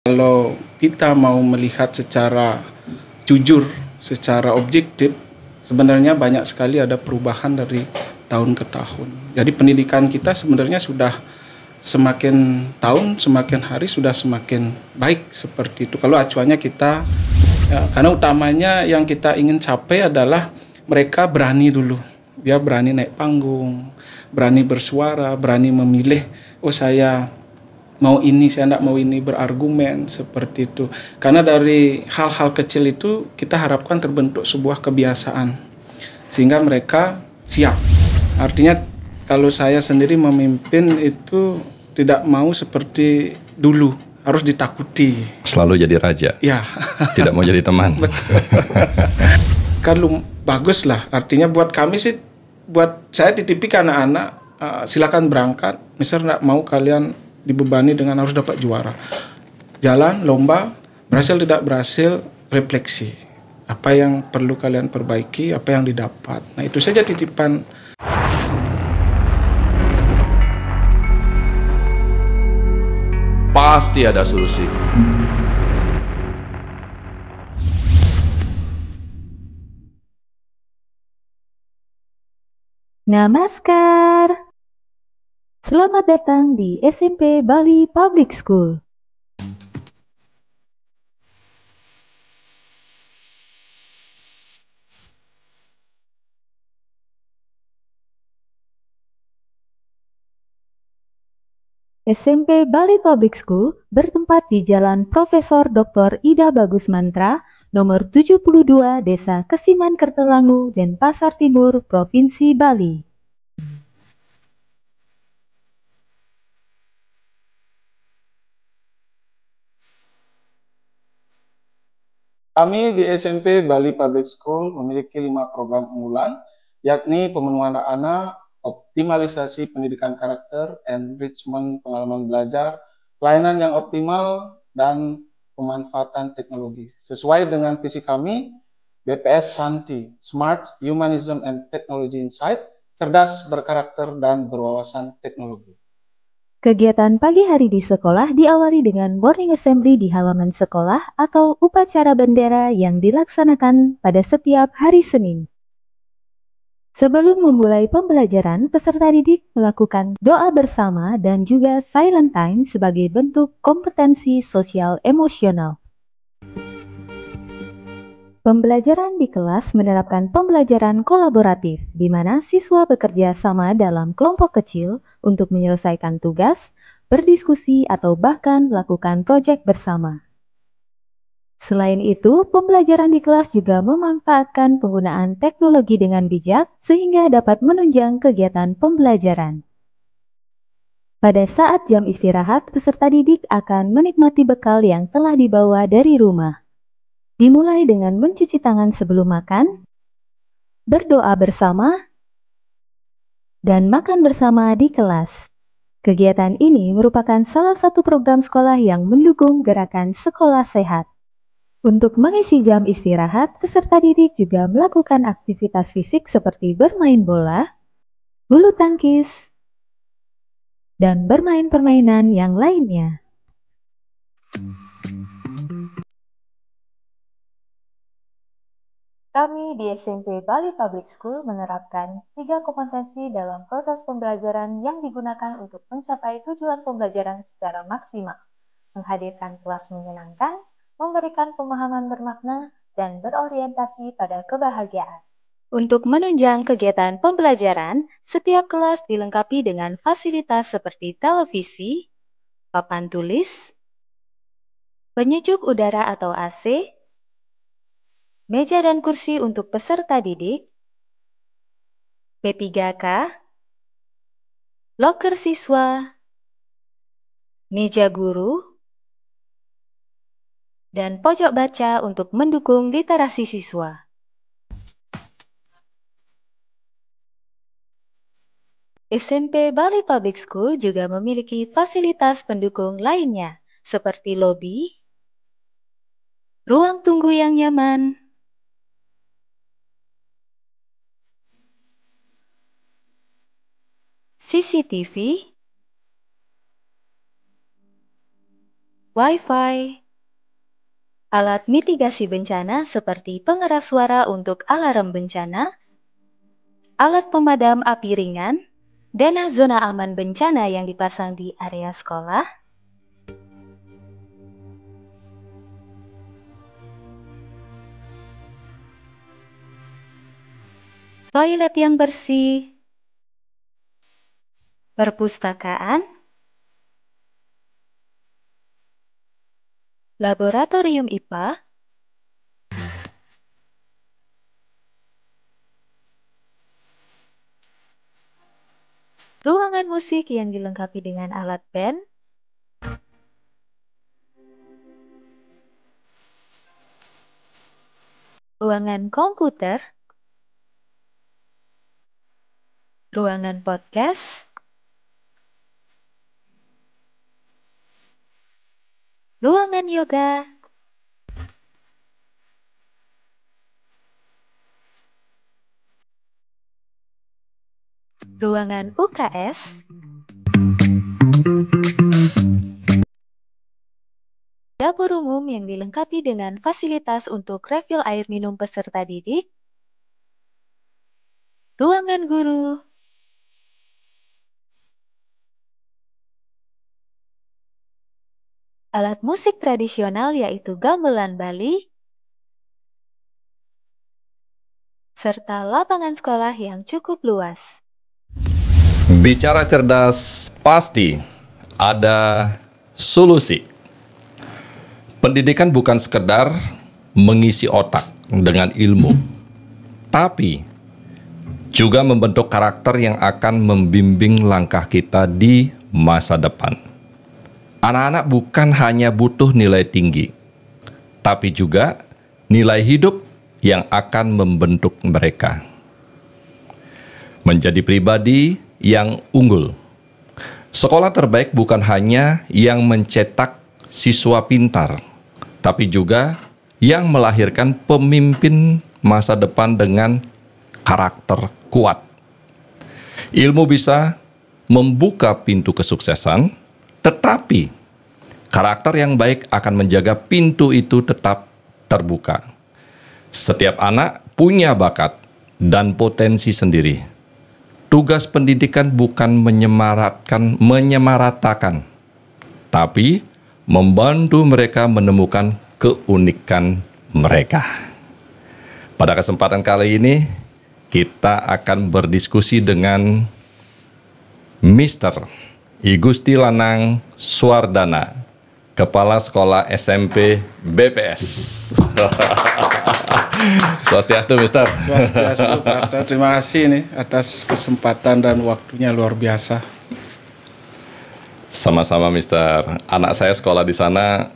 Kalau kita mau melihat secara jujur, secara objektif, sebenarnya banyak sekali ada perubahan dari tahun ke tahun. Jadi pendidikan kita sebenarnya sudah semakin tahun, semakin hari sudah semakin baik seperti itu. Kalau acuannya kita, ya, karena utamanya yang kita ingin capai adalah mereka berani dulu. Dia berani naik panggung, berani bersuara, berani memilih, oh saya mau ini, saya tidak mau ini, berargumen seperti itu. Karena dari hal-hal kecil itu kita harapkan terbentuk sebuah kebiasaan sehingga mereka siap. Artinya kalau saya sendiri memimpin itu tidak mau seperti dulu, harus ditakuti. Selalu jadi raja. Ya. Tidak mau jadi teman. Betul. Kalau bagus lah, artinya buat kami sih, buat saya titipi ke anak-anak, silakan berangkat. Misalnya tidak mau kalian dibebani dengan harus dapat juara. Jalan, lomba, berhasil tidak berhasil, refleksi. Apa yang perlu kalian perbaiki, apa yang didapat. Nah itu saja titipan. Pasti ada solusi. Namaskar. Selamat datang di SMP Bali Public School. SMP Bali Public School bertempat di Jalan Profesor Dr. Ida Bagus Mantra, nomor 72, Desa Kesiman Kertelangu, Denpasar Timur, Provinsi Bali. Kami di SMP Bali Public School memiliki 5 program unggulan, yakni pemenuhan anak, optimalisasi pendidikan karakter, enrichment pengalaman belajar, pelayanan yang optimal, dan pemanfaatan teknologi. Sesuai dengan visi kami, BPS Santi, Smart Humanism and Technology Insight, cerdas, berkarakter, dan berwawasan teknologi. Kegiatan pagi hari di sekolah diawali dengan morning assembly di halaman sekolah atau upacara bendera yang dilaksanakan pada setiap hari Senin. Sebelum memulai pembelajaran, peserta didik melakukan doa bersama dan juga silent time sebagai bentuk kompetensi sosial emosional. Pembelajaran di kelas menerapkan pembelajaran kolaboratif, di mana siswa bekerja sama dalam kelompok kecil untuk menyelesaikan tugas, berdiskusi, atau bahkan melakukan proyek bersama. Selain itu, pembelajaran di kelas juga memanfaatkan penggunaan teknologi dengan bijak sehingga dapat menunjang kegiatan pembelajaran. Pada saat jam istirahat, peserta didik akan menikmati bekal yang telah dibawa dari rumah. Dimulai dengan mencuci tangan sebelum makan, berdoa bersama, dan makan bersama di kelas. Kegiatan ini merupakan salah satu program sekolah yang mendukung gerakan sekolah sehat. Untuk mengisi jam istirahat, peserta didik juga melakukan aktivitas fisik seperti bermain bola, bulu tangkis, dan bermain permainan yang lainnya. Kami di SMP Bali Public School menerapkan 3 kompetensi dalam proses pembelajaran yang digunakan untuk mencapai tujuan pembelajaran secara maksimal, menghadirkan kelas menyenangkan, memberikan pemahaman bermakna, dan berorientasi pada kebahagiaan. Untuk menunjang kegiatan pembelajaran, setiap kelas dilengkapi dengan fasilitas seperti televisi, papan tulis, penyejuk udara atau AC, meja dan kursi untuk peserta didik, P3K, loker siswa, meja guru, dan pojok baca untuk mendukung literasi siswa. SMP Bali Public School juga memiliki fasilitas pendukung lainnya, seperti lobi, ruang tunggu yang nyaman, CCTV, Wi-Fi, alat mitigasi bencana seperti pengeras suara untuk alarm bencana, alat pemadam api ringan, dana zona aman bencana yang dipasang di area sekolah, toilet yang bersih, perpustakaan, laboratorium IPA, ruangan musik yang dilengkapi dengan alat band, ruangan komputer, ruangan podcast, ruangan yoga, ruangan UKS, dapur umum yang dilengkapi dengan fasilitas untuk refill air minum peserta didik, ruangan guru, alat musik tradisional yaitu gamelan Bali, serta lapangan sekolah yang cukup luas. Bicara cerdas, pasti ada solusi. Pendidikan bukan sekedar mengisi otak dengan ilmu, tapi juga membentuk karakter yang akan membimbing langkah kita di masa depan. Anak-anak bukan hanya butuh nilai tinggi, tapi juga nilai hidup yang akan membentuk mereka menjadi pribadi yang unggul. Sekolah terbaik bukan hanya yang mencetak siswa pintar, tapi juga yang melahirkan pemimpin masa depan dengan karakter kuat. Ilmu bisa membuka pintu kesuksesan, tetapi karakter yang baik akan menjaga pintu itu tetap terbuka. Setiap anak punya bakat dan potensi sendiri. Tugas pendidikan bukan menyamaratakan, tapi membantu mereka menemukan keunikan mereka. Pada kesempatan kali ini, kita akan berdiskusi dengan Mr. I Gusti Lanang Suwardana, Kepala Sekolah SMP BPS. Swastiastu, Mister. Swastiastu, Pak. Terima kasih nih atas kesempatan dan waktunya luar biasa. Sama-sama, Mister. Anak saya sekolah di sana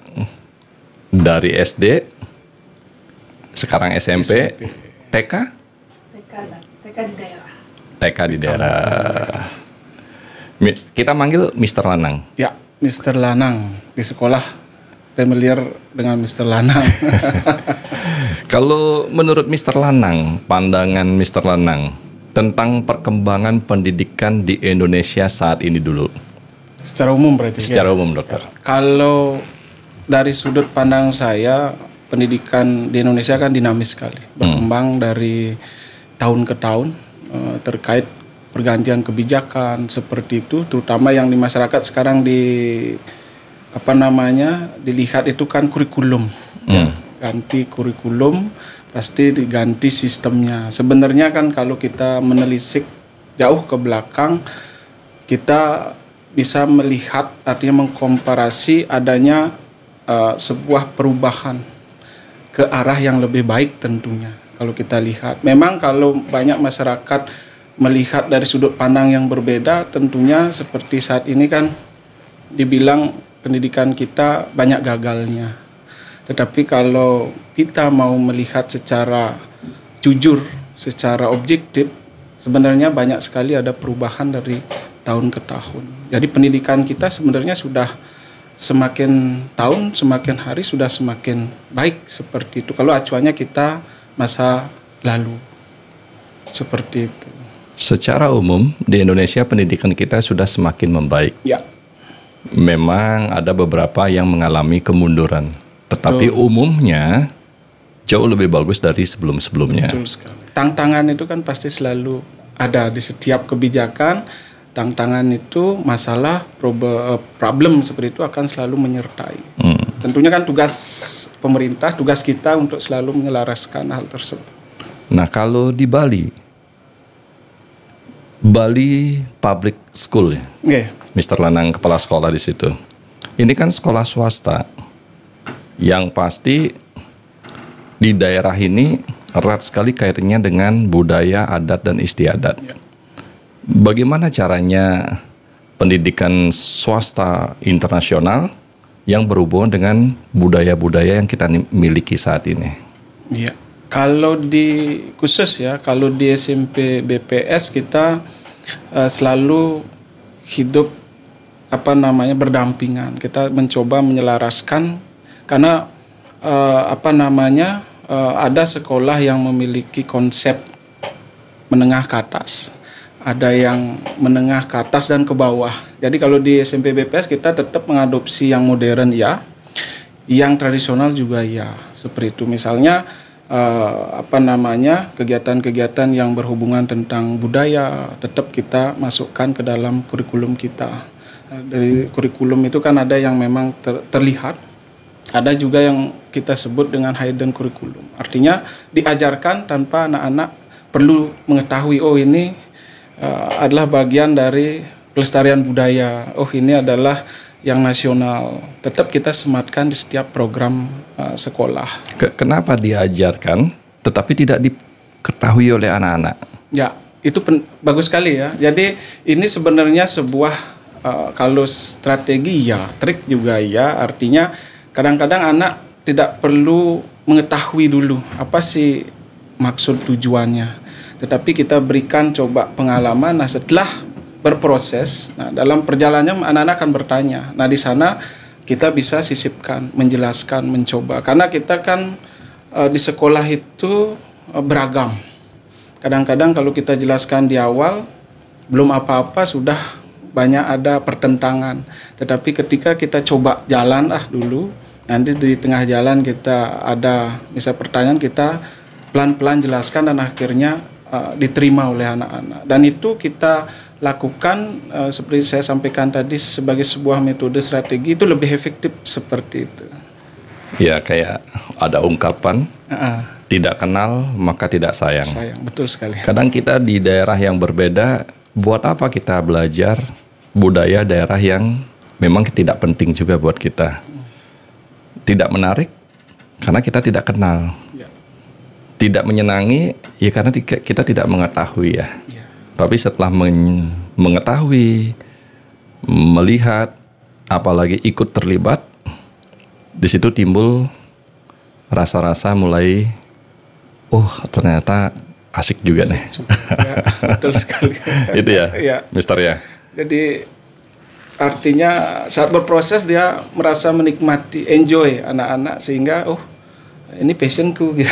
dari SD, sekarang SMP. TK? TK di daerah. TK di daerah. Kita manggil Mister Lanang. Ya, Mister Lanang. Di sekolah familiar dengan Mister Lanang. Kalau menurut Mister Lanang, pandangan Mister Lanang tentang perkembangan pendidikan di Indonesia saat ini dulu. Secara umum berarti. Secara umum, dokter. Kalau dari sudut pandang saya, pendidikan di Indonesia kan dinamis sekali, berkembang dari tahun ke tahun terkait pergantian kebijakan seperti itu, terutama yang di masyarakat sekarang dilihat itu kan kurikulum. Ganti kurikulum, pasti diganti sistemnya. Sebenarnya kan kalau kita menelisik jauh ke belakang, kita bisa melihat, artinya mengkomparasi adanya sebuah perubahan ke arah yang lebih baik tentunya. Kalau kita lihat, memang kalau banyak masyarakat melihat dari sudut pandang yang berbeda, tentunya seperti saat ini kan dibilang pendidikan kita banyak gagalnya. Tetapi kalau kita mau melihat secara jujur, secara objektif, sebenarnya banyak sekali ada perubahan dari tahun ke tahun. Jadi pendidikan kita sebenarnya sudah semakin tahun, semakin hari sudah semakin baik seperti itu. Kalau acuannya kita masa lalu, seperti itu. Secara umum di Indonesia pendidikan kita sudah semakin membaik. Ya. memang ada beberapa yang mengalami kemunduran, tetapi umumnya jauh lebih bagus dari sebelum-sebelumnya. Betul sekali. Tantangan itu kan pasti selalu ada di setiap kebijakan. Tantangan itu, masalah, problem seperti itu akan selalu menyertai. Tentunya kan tugas pemerintah, tugas kita untuk selalu menyelaraskan hal tersebut. Nah, kalau di Bali Public School ya, Mr. Lanang kepala sekolah di situ. Ini kan sekolah swasta yang pasti di daerah ini erat sekali kaitannya dengan budaya, adat dan istiadat. Bagaimana caranya pendidikan swasta internasional yang berhubungan dengan budaya-budaya yang kita miliki saat ini? Iya. Kalau kalau di SMP BPS kita selalu hidup berdampingan. Kita mencoba menyelaraskan karena ada sekolah yang memiliki konsep menengah ke atas, ada yang menengah ke atas dan ke bawah. Jadi kalau di SMP BPS kita tetap mengadopsi yang modern ya, yang tradisional juga ya. Seperti itu misalnya kegiatan-kegiatan yang berhubungan tentang budaya tetap kita masukkan ke dalam kurikulum kita. Dari kurikulum itu kan ada yang memang terlihat, ada juga yang kita sebut dengan hidden curriculum. Artinya diajarkan tanpa anak-anak perlu mengetahui, oh ini adalah bagian dari pelestarian budaya, oh ini adalah yang nasional. Tetap kita sematkan di setiap program sekolah. Kenapa diajarkan tetapi tidak diketahui oleh anak-anak? Ya, itu bagus sekali ya. Jadi ini sebenarnya sebuah kalau strategi ya, trik juga ya. Artinya kadang-kadang anak tidak perlu mengetahui dulu apa sih maksud tujuannya. Tetapi kita berikan coba pengalaman. Nah, setelah berproses, nah dalam perjalanannya anak-anak akan bertanya. Nah, di sana kita bisa sisipkan, menjelaskan, mencoba. Karena kita kan di sekolah itu beragam. Kadang-kadang kalau kita jelaskan di awal belum apa-apa sudah banyak ada pertentangan. Tetapi ketika kita coba jalan dulu, nanti di tengah jalan kita ada misal pertanyaan, kita pelan-pelan jelaskan dan akhirnya diterima oleh anak-anak. Dan itu kita lakukan seperti saya sampaikan tadi sebagai sebuah metode strategi, itu lebih efektif seperti itu. Ya, kayak ada ungkapan tidak kenal maka tidak sayang. Sayang, betul sekali. Kadang kita di daerah yang berbeda, buat apa kita belajar budaya daerah yang memang tidak penting juga buat kita. Tidak menarik karena kita tidak kenal. Ya. Tidak menyenangi ya karena kita tidak mengetahui ya. Tapi setelah mengetahui, melihat, apalagi ikut terlibat, di situ timbul rasa-rasa mulai, oh ternyata asik juga nih. Ya, betul sekali. Itu ya, ya, Mister ya. Jadi artinya saat berproses dia merasa menikmati, enjoy anak-anak sehingga ini passionku gitu.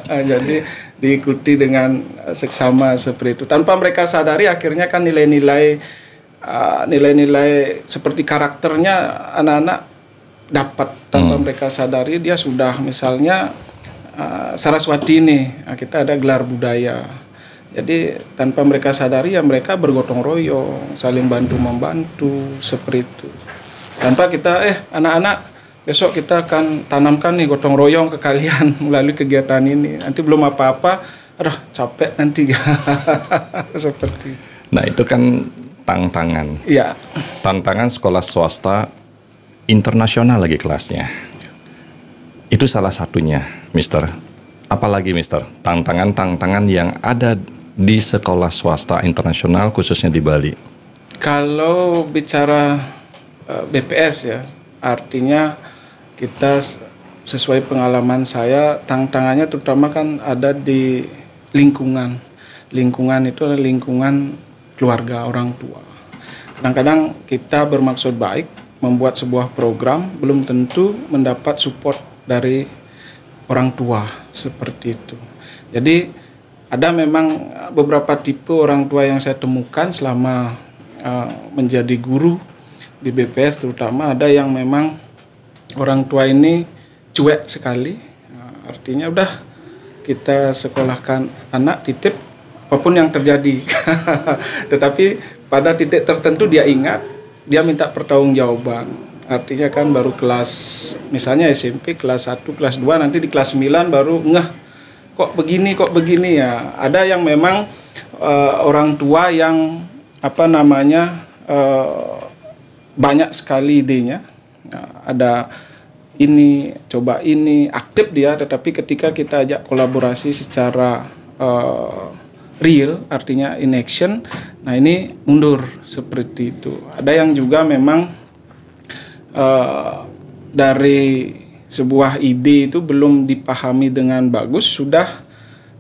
Jadi diikuti dengan seksama seperti itu. Tanpa mereka sadari akhirnya kan nilai-nilai seperti karakternya anak-anak dapat tanpa mereka sadari. Dia sudah misalnya Saraswati nih, kita ada gelar budaya. Jadi tanpa mereka sadari ya mereka bergotong royong, saling bantu-membantu seperti itu. Tanpa kita anak-anak besok kita akan tanamkan nih gotong royong ke kalian melalui kegiatan ini. Nanti belum apa-apa, capek nanti. Seperti itu. Nah, itu kan tantangan. Iya. Tantangan sekolah swasta internasional lagi kelasnya. Itu salah satunya, Mister. Apalagi, Mister? Tantangan-tantangan yang ada di sekolah swasta internasional khususnya di Bali. Kalau bicara BPS ya, artinya kita sesuai pengalaman saya, tantangannya terutama kan ada di lingkungan. Lingkungan itu adalah lingkungan keluarga, orang tua. Kadang-kadang kita bermaksud baik membuat sebuah program, belum tentu mendapat support dari orang tua seperti itu. Jadi ada memang beberapa tipe orang tua yang saya temukan selama menjadi guru di BPS terutama ada yang memang orang tua ini cuek sekali. Nah, artinya udah kita sekolahkan anak titip apapun yang terjadi. Tetapi pada titik tertentu dia ingat, dia minta pertanggungjawaban. Artinya kan baru kelas misalnya SMP kelas 1, kelas 2 nanti di kelas 9 baru ngeh kok begini ya. Ada yang memang orang tua yang banyak sekali idenya. Nah, ada ini, coba ini, aktif dia, tetapi ketika kita ajak kolaborasi secara real, artinya in action, nah ini mundur seperti itu. Ada yang juga memang dari sebuah ide itu belum dipahami dengan bagus, sudah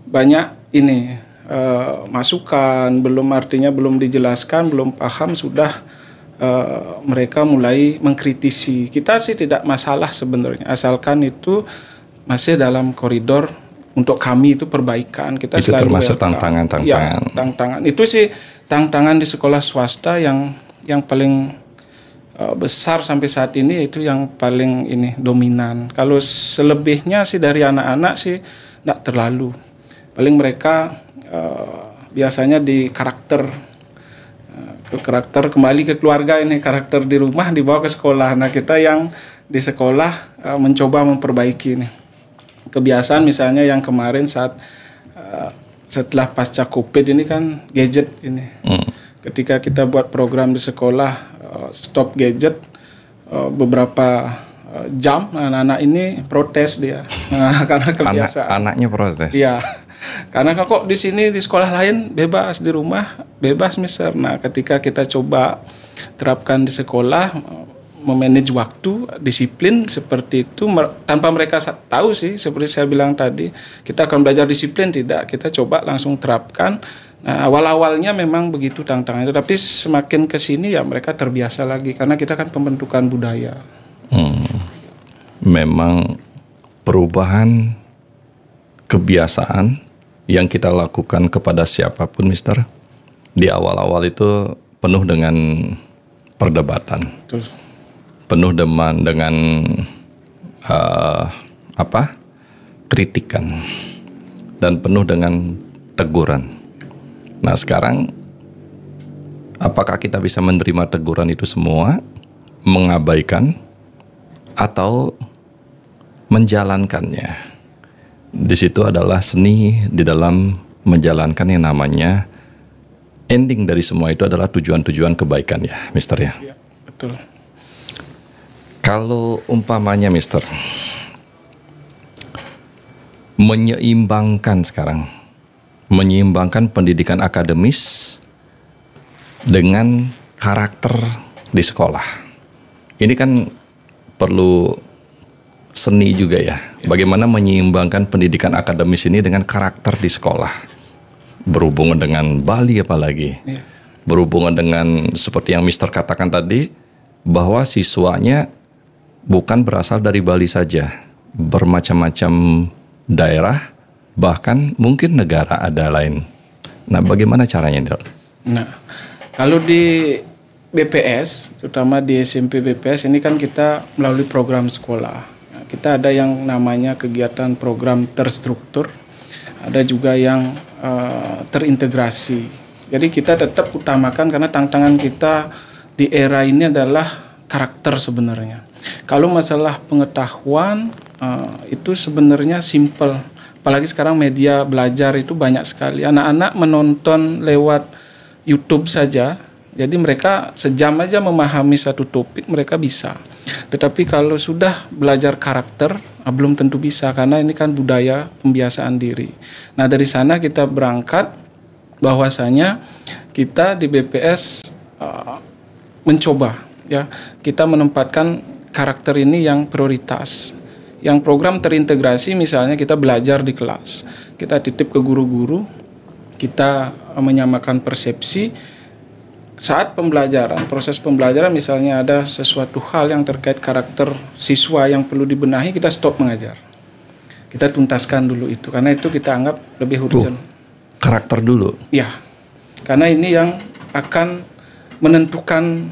banyak ini masukan, belum dijelaskan, belum paham, sudah mereka mulai mengkritisi. Kita sih tidak masalah sebenarnya, asalkan itu masih dalam koridor untuk kami itu perbaikan. Kita itu selalu termasuk welcome. tantangan. Ya, tantangan. Itu sih tantangan di sekolah swasta yang paling besar sampai saat ini, itu yang paling ini dominan. Kalau selebihnya sih dari anak-anak sih tidak terlalu. Paling mereka biasanya di karakter kembali ke keluarga, ini karakter di rumah dibawa ke sekolah. Nah, kita yang di sekolah mencoba memperbaiki ini kebiasaan, misalnya yang kemarin saat setelah pasca Covid ini kan gadget ini. Ketika kita buat program di sekolah stop gadget beberapa jam, anak-anak ini protes dia. Karena kebiasaan. Anaknya protes. Iya. Karena kok di sini di sekolah lain bebas, di rumah bebas, Mister. Nah, ketika kita coba terapkan di sekolah, memanage waktu, disiplin seperti itu, tanpa mereka tahu sih, seperti saya bilang tadi, kita akan belajar disiplin, tidak, kita coba langsung terapkan. Nah, awal-awalnya memang begitu tantangannya, tapi semakin ke sini ya mereka terbiasa lagi, karena kita kan pembentukan budaya. Memang perubahan kebiasaan yang kita lakukan kepada siapapun, Mister, di awal-awal itu penuh dengan perdebatan. Betul. Penuh dengan kritikan dan penuh dengan teguran. Nah, sekarang apakah kita bisa menerima teguran itu semua, mengabaikan, atau menjalankannya? Di situ adalah seni di dalam menjalankan yang namanya ending dari semua itu adalah tujuan-tujuan kebaikan ya, Mister ya. Iya, betul. Kalau umpamanya, Mister, menyeimbangkan pendidikan akademis dengan karakter di sekolah. Ini kan perlu seni juga ya. Bagaimana menyeimbangkan pendidikan akademis ini dengan karakter di sekolah. Berhubungan dengan Bali apalagi. Ya. Berhubungan dengan seperti yang Mister katakan tadi, bahwa siswanya bukan berasal dari Bali saja. Bermacam-macam daerah, bahkan mungkin negara ada lain. Nah, bagaimana caranya, Dok? Nah, kalau di BPS, terutama di SMP BPS ini kan kita melalui program sekolah. Nah, kita ada yang namanya kegiatan program terstruktur, ada juga yang terintegrasi. Jadi kita tetap utamakan, karena tantangan kita di era ini adalah karakter sebenarnya. Kalau masalah pengetahuan itu sebenarnya simple. Apalagi sekarang media belajar itu banyak sekali. Anak-anak menonton lewat YouTube saja. Jadi mereka sejam aja memahami satu topik, mereka bisa. Tetapi kalau sudah belajar karakter, belum tentu bisa, karena ini kan budaya pembiasaan diri. Nah, dari sana kita berangkat bahwasanya kita di BPS mencoba ya, kita menempatkan karakter ini yang prioritas. Yang program terintegrasi misalnya kita belajar di kelas, kita titip ke guru-guru, kita menyamakan persepsi. Saat pembelajaran, proses pembelajaran misalnya ada sesuatu hal yang terkait karakter siswa yang perlu dibenahi, kita stop mengajar. Kita tuntaskan dulu itu, karena itu kita anggap lebih urgent. Karakter dulu? Ya, karena ini yang akan menentukan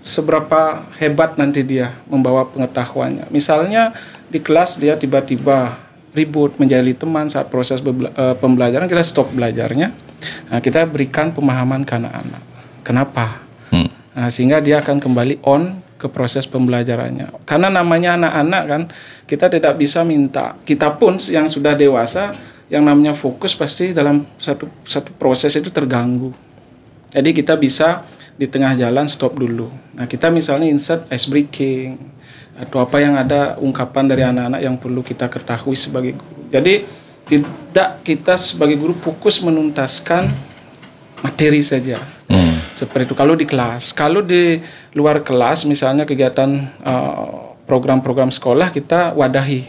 seberapa hebat nanti dia membawa pengetahuannya. Misalnya di kelas dia tiba-tiba ribut, menjadi teman saat proses pembelajaran, kita stop belajarnya. Nah, kita berikan pemahaman ke anak-anak. Kenapa? Nah, sehingga dia akan kembali on ke proses pembelajarannya. Karena namanya anak-anak kan, kita tidak bisa minta. Kita pun yang sudah dewasa, yang namanya fokus pasti dalam satu proses itu terganggu. Jadi kita bisa di tengah jalan stop dulu. Nah, kita misalnya insert ice breaking atau apa yang ada ungkapan dari anak-anak yang perlu kita ketahui sebagai guru. Jadi tidak kita sebagai guru fokus menuntaskan materi saja. Seperti itu kalau di kelas. Kalau di luar kelas misalnya kegiatan program-program sekolah kita wadahi.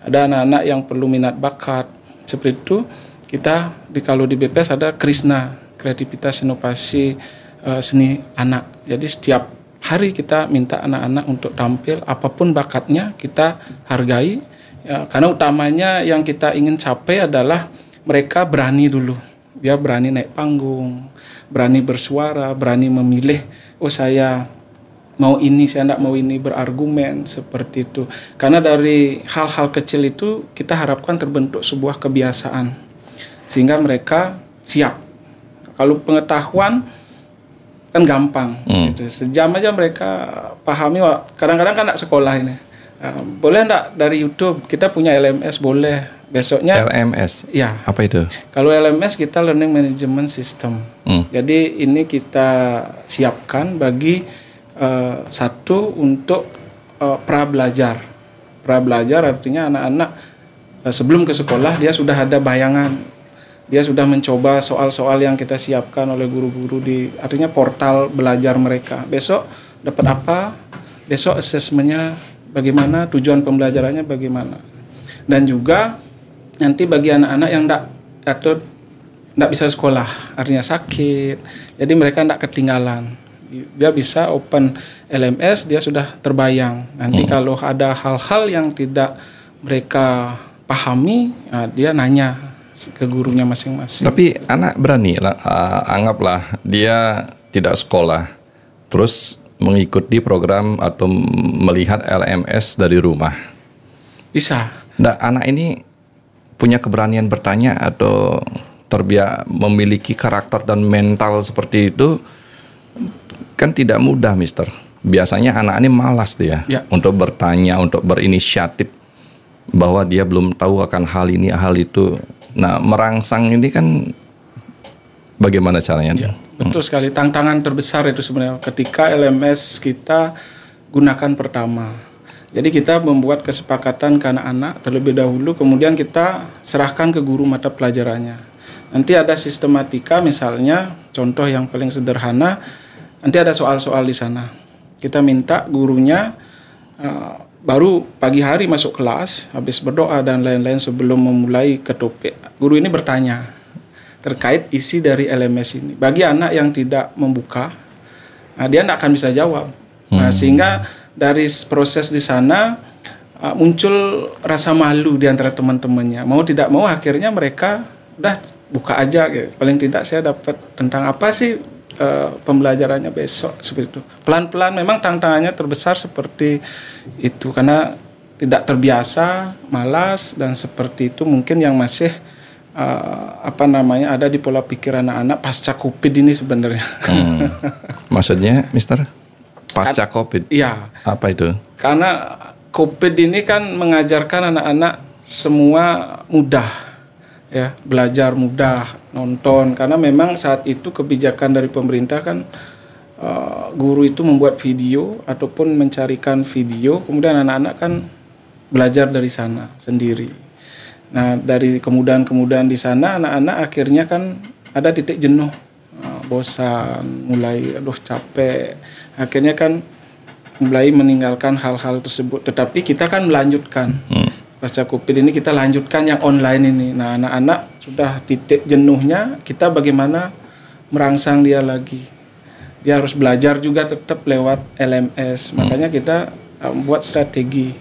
Ada anak-anak yang perlu minat bakat. Seperti itu kita kalau di BPS ada Krisna, kreativitas inovasi seni anak. Jadi setiap hari kita minta anak-anak untuk tampil, apapun bakatnya kita hargai. Ya, karena utamanya yang kita ingin capai adalah mereka berani dulu. Dia berani naik panggung, berani bersuara, berani memilih, oh saya mau ini, saya tidak mau ini, berargumen, seperti itu. Karena dari hal-hal kecil itu kita harapkan terbentuk sebuah kebiasaan, sehingga mereka siap. Kalau pengetahuan kan gampang, gitu. Sejam aja mereka pahami. Kadang-kadang kan anak sekolah ini, boleh enggak dari YouTube, kita punya LMS, boleh. Besoknya LMS, ya. Apa itu? Kalau LMS kita Learning Management System. Jadi ini kita siapkan bagi satu untuk pra belajar. Pra belajar artinya anak-anak sebelum ke sekolah dia sudah ada bayangan. Dia sudah mencoba soal-soal yang kita siapkan oleh guru-guru di artinya portal belajar mereka. Besok dapat apa? Besok asesmennya bagaimana? Tujuan pembelajarannya bagaimana? Dan juga nanti bagi anak-anak yang tidak bisa sekolah, artinya sakit, jadi mereka tidak ketinggalan. Dia bisa open LMS, dia sudah terbayang. Nanti kalau ada hal-hal yang tidak mereka pahami, dia nanya ke gurunya masing-masing. Tapi anak berani, anggaplah dia tidak sekolah, terus mengikuti program atau melihat LMS dari rumah. Bisa. Nah, anak ini punya keberanian bertanya atau memiliki karakter dan mental seperti itu kan tidak mudah, Mister. Biasanya anak ini malas dia untuk bertanya, untuk berinisiatif bahwa dia belum tahu akan hal ini, hal itu. Nah, merangsang ini kan bagaimana caranya? Ya, betul sekali. Tantangan terbesar itu sebenarnya ketika LMS kita gunakan pertama. Jadi kita membuat kesepakatan ke anak-anak terlebih dahulu, kemudian kita serahkan ke guru mata pelajarannya. Nanti ada sistematika, misalnya contoh yang paling sederhana, nanti ada soal-soal di sana. Kita minta gurunya baru pagi hari masuk kelas, habis berdoa dan lain-lain sebelum memulai ke topik. Guru ini bertanya terkait isi dari LMS ini. Bagi anak yang tidak membuka, dia tidak akan bisa jawab. Nah, sehingga dari proses di sana muncul rasa malu di antara teman-temannya. Mau tidak mau akhirnya mereka udah buka aja. Gitu. Paling tidak saya dapat tentang apa sih pembelajarannya besok, seperti itu. Pelan-pelan memang tantangannya terbesar seperti itu karena tidak terbiasa, malas dan seperti itu mungkin yang masih ada di pola pikir anak-anak pasca COVID ini sebenarnya. Maksudnya, Mister? Pasca COVID? Iya. Apa itu? Karena COVID ini kan mengajarkan anak-anak semua mudah, ya, belajar mudah, nonton. Karena memang saat itu kebijakan dari pemerintah kan guru itu membuat video ataupun mencarikan video, kemudian anak-anak kan belajar dari sana sendiri. Nah, dari kemudahan-kemudahan di sana, anak-anak akhirnya kan ada titik jenuh, bosan, mulai capek. Akhirnya kan mulai meninggalkan hal-hal tersebut. Tetapi kita kan melanjutkan. Pasca COVID ini kita lanjutkan yang online ini. Nah, anak-anak sudah titik jenuhnya, kita bagaimana merangsang dia lagi. Dia harus belajar juga tetap lewat LMS. Makanya kita buat strategi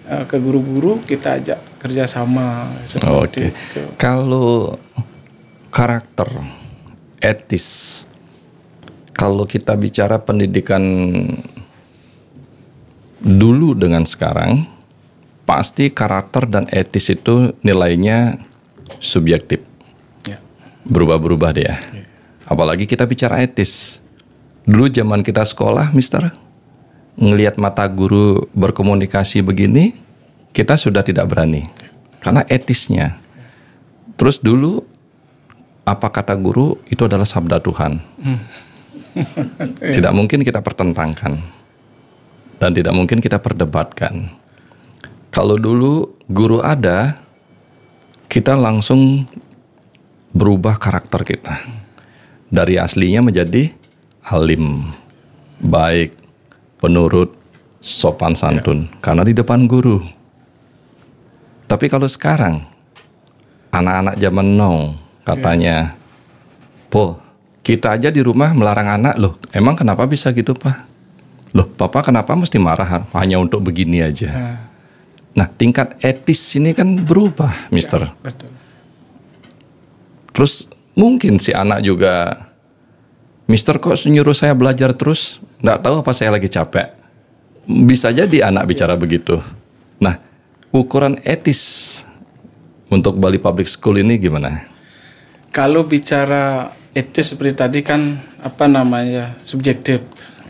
ke guru-guru, kita ajak kerjasama. Seperti itu. Kalau karakter, etis, kalau kita bicara pendidikan dulu dengan sekarang, pasti karakter dan etis itu nilainya subjektif. Ya. Berubah-berubah dia. Apalagi kita bicara etis. Dulu zaman kita sekolah, Mister, ngelihat mata guru berkomunikasi begini, kita sudah tidak berani. Karena etisnya. Terus dulu, apa kata guru, itu adalah sabda Tuhan. Tidak mungkin kita pertentangkan. Dan tidak mungkin kita perdebatkan. Kalau dulu guru ada, kita langsung berubah karakter kita. Dari aslinya menjadi alim, baik, penurut, sopan santun. Karena di depan guru. Tapi kalau sekarang, anak-anak zaman now katanya, Po, kita aja di rumah melarang anak loh. Emang kenapa bisa gitu, Pak? Loh, Papa kenapa mesti marah hanya untuk begini aja? Nah, tingkat etis ini kan berubah, Mister. Ya, betul. Terus mungkin si anak juga, Mister kok nyuruh saya belajar terus? Nggak tahu apa saya lagi capek. Bisa jadi anak bicara begitu. Nah, ukuran etis untuk Bali Public School ini gimana? Kalau bicara etis seperti tadi kan subjektif.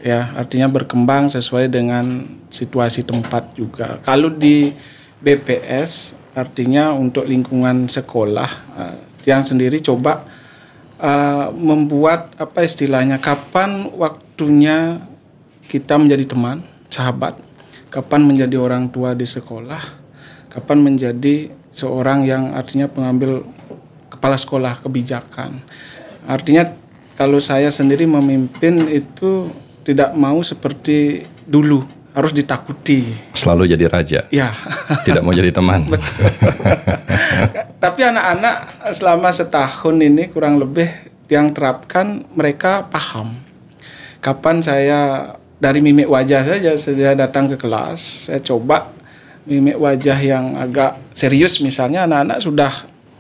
Ya, artinya berkembang sesuai dengan situasi tempat juga. Kalau di BPS artinya untuk lingkungan sekolah yang sendiri coba membuat istilahnya kapan waktunya kita menjadi teman, sahabat, kapan menjadi orang tua di sekolah, kapan menjadi seorang yang artinya pengambil kepala sekolah kebijakan. Artinya kalau saya sendiri memimpin itu tidak mau seperti dulu, harus ditakuti. Selalu jadi raja. Ya. Tidak mau jadi teman. Betul. Tapi anak-anak selama setahun ini kurang lebih yang terapkan, mereka paham. Kapan saya dari mimik wajah saja, saya datang ke kelas, saya coba mimik wajah yang agak serius misalnya, anak-anak sudah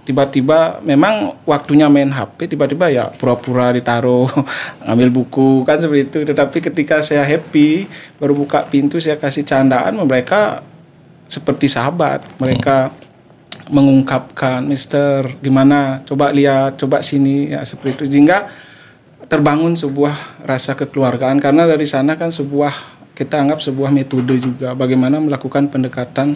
tiba-tiba memang waktunya main HP, tiba-tiba ya pura-pura ditaruh, ngambil buku, kan seperti itu. Tetapi ketika saya happy, baru buka pintu, saya kasih candaan, mereka seperti sahabat. Mereka mengungkapkan, Mister, gimana? Coba lihat, coba sini, ya seperti itu. Sehingga terbangun sebuah rasa kekeluargaan, karena dari sana kan kita anggap sebuah metode juga, bagaimana melakukan pendekatan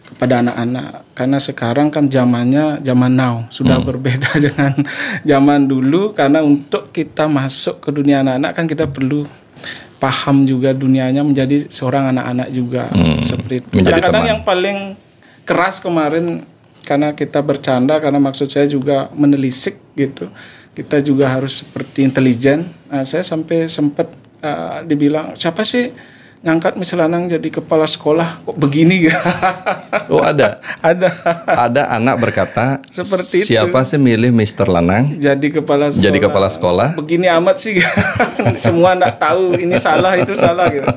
kepada anak-anak. Karena sekarang kan zamannya zaman now, sudah berbeda dengan zaman dulu. Karena untuk kita masuk ke dunia anak-anak kan kita perlu paham juga dunianya, menjadi seorang anak-anak juga. Seperti itu. Kadang-kadang yang paling keras kemarin, karena kita bercanda, karena maksud saya juga menelisik gitu, kita juga harus seperti intelijen. Nah, saya sampai sempat dibilang, siapa sih ngangkat Miss Lanang jadi kepala sekolah kok begini? Oh, ada. Ada anak berkata, seperti siapa sih milih Mr. Lanang jadi kepala sekolah? Jadi kepala sekolah. Begini amat sih. Semua enggak tahu, ini salah, itu salah gitu.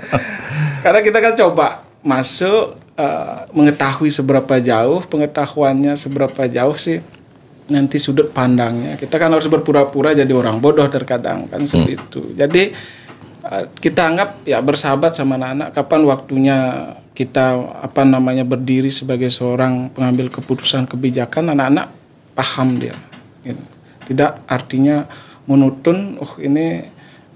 Karena kita kan coba masuk, mengetahui seberapa jauh, pengetahuannya seberapa jauh sih nanti sudut pandangnya. Kita kan harus berpura-pura jadi orang bodoh terkadang kan seperti itu. Jadi kita anggap ya bersahabat sama anak-anak, kapan waktunya kita berdiri sebagai seorang pengambil keputusan kebijakan, anak-anak paham dia. Tidak artinya menutun, ini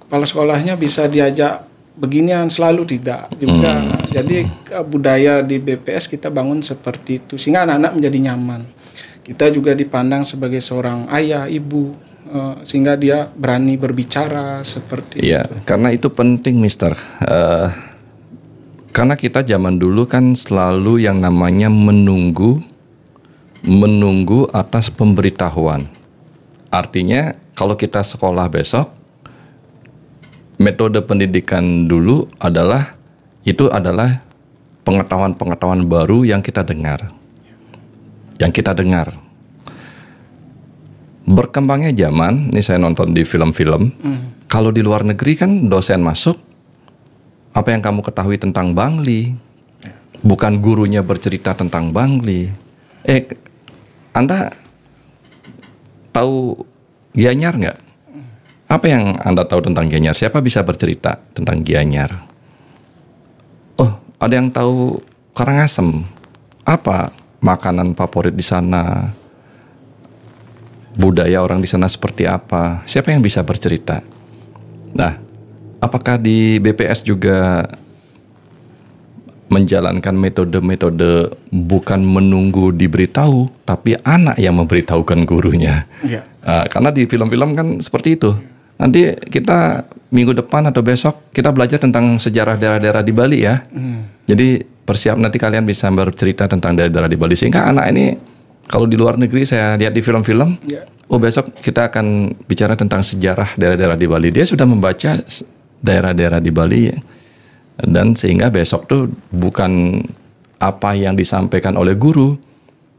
kepala sekolahnya bisa diajak beginian, selalu tidak juga. Jadi budaya di BPS kita bangun seperti itu, sehingga anak-anak menjadi nyaman. Kita juga dipandang sebagai seorang ayah, ibu, sehingga dia berani berbicara seperti itu. Karena itu penting, Mister. Karena kita zaman dulu kan selalu yang namanya menunggu atas pemberitahuan. Artinya kalau kita sekolah besok, metode pendidikan dulu adalah pengetahuan-pengetahuan baru yang kita dengar. Berkembangnya zaman, ini saya nonton di film-film, kalau di luar negeri kan dosen masuk, apa yang kamu ketahui tentang Bangli? Bukan gurunya bercerita tentang Bangli. Anda tahu Gianyar nggak? Apa yang Anda tahu tentang Gianyar? Siapa bisa bercerita tentang Gianyar? Oh, ada yang tahu Karangasem? Apa makanan favorit di sana? Budaya orang di sana seperti apa? Siapa yang bisa bercerita? Nah, apakah di BPS juga menjalankan metode-metode bukan menunggu diberitahu, tapi anak yang memberitahukan gurunya? Ya. Karena di film-film kan seperti itu. Nanti kita minggu depan atau besok kita belajar tentang sejarah daerah-daerah di Bali ya. Jadi persiap nanti kalian bisa bercerita tentang daerah-daerah di Bali, sehingga anak ini kalau di luar negeri saya lihat di film-film, oh besok kita akan bicara tentang sejarah daerah-daerah di Bali. Dia sudah membaca daerah-daerah di Bali ya. Dan sehingga besok tuh bukan apa yang disampaikan oleh guru,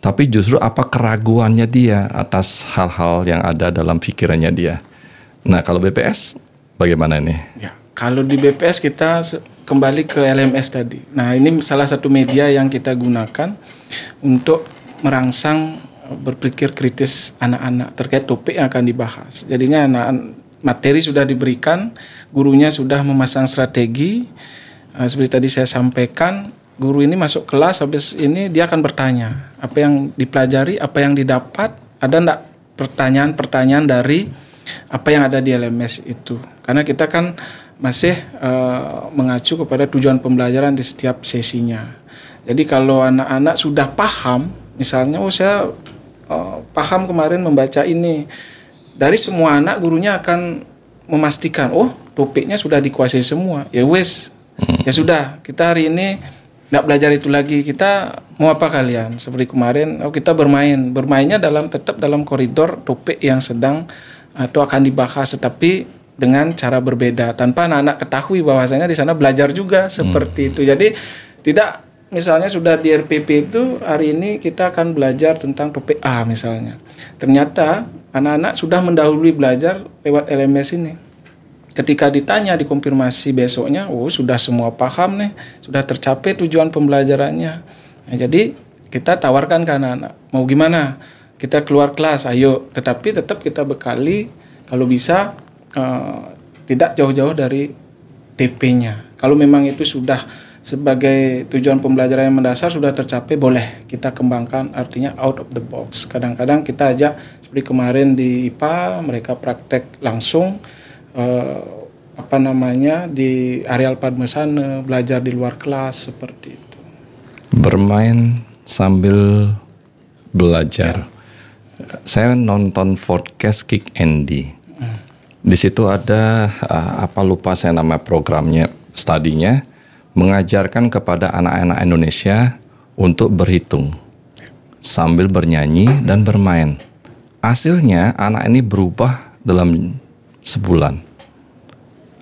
tapi justru apa keraguannya dia atas hal-hal yang ada dalam pikirannya dia. Nah, kalau BPS bagaimana nih? Ya, kalau di BPS kita kembali ke LMS tadi. Nah, ini salah satu media yang kita gunakan untuk merangsang berpikir kritis anak-anak terkait topik yang akan dibahas. Jadinya materi sudah diberikan, gurunya sudah memasang strategi. Seperti tadi saya sampaikan, guru ini masuk kelas, habis ini dia akan bertanya apa yang dipelajari, apa yang didapat, ada enggak pertanyaan-pertanyaan dari apa yang ada di LMS itu. Karena kita kan masih mengacu kepada tujuan pembelajaran di setiap sesinya. Jadi kalau anak-anak sudah paham, misalnya saya paham kemarin membaca ini, dari semua anak gurunya akan memastikan topiknya sudah dikuasai semua. Ya wes, ya sudah, kita hari ini nggak belajar itu lagi, kita mau apa kalian? Seperti kemarin, kita bermainnya tetap dalam koridor topik yang sedang atau akan dibahas, tetapi dengan cara berbeda, tanpa anak-anak ketahui bahwasanya di sana belajar juga seperti itu. Jadi tidak, misalnya sudah di RPP itu hari ini kita akan belajar tentang topik A misalnya, ternyata anak-anak sudah mendahului belajar lewat LMS ini. Ketika ditanya, dikonfirmasi besoknya, sudah semua paham nih, sudah tercapai tujuan pembelajarannya. Nah, jadi kita tawarkan ke anak-anak, mau gimana? Kita keluar kelas, ayo. Tetapi tetap kita bekali, kalau bisa tidak jauh-jauh dari TP-nya. Kalau memang itu sudah sebagai tujuan pembelajaran yang mendasar sudah tercapai, boleh kita kembangkan, artinya out of the box. Kadang-kadang kita ajak, seperti kemarin di IPA, mereka praktek langsung, di areal Padmasana, belajar di luar kelas, seperti itu. Bermain sambil belajar. Saya nonton podcast Kick Andy. Di situ ada lupa saya nama programnya, studinya mengajarkan kepada anak-anak Indonesia untuk berhitung sambil bernyanyi dan bermain. Hasilnya anak ini berubah dalam sebulan.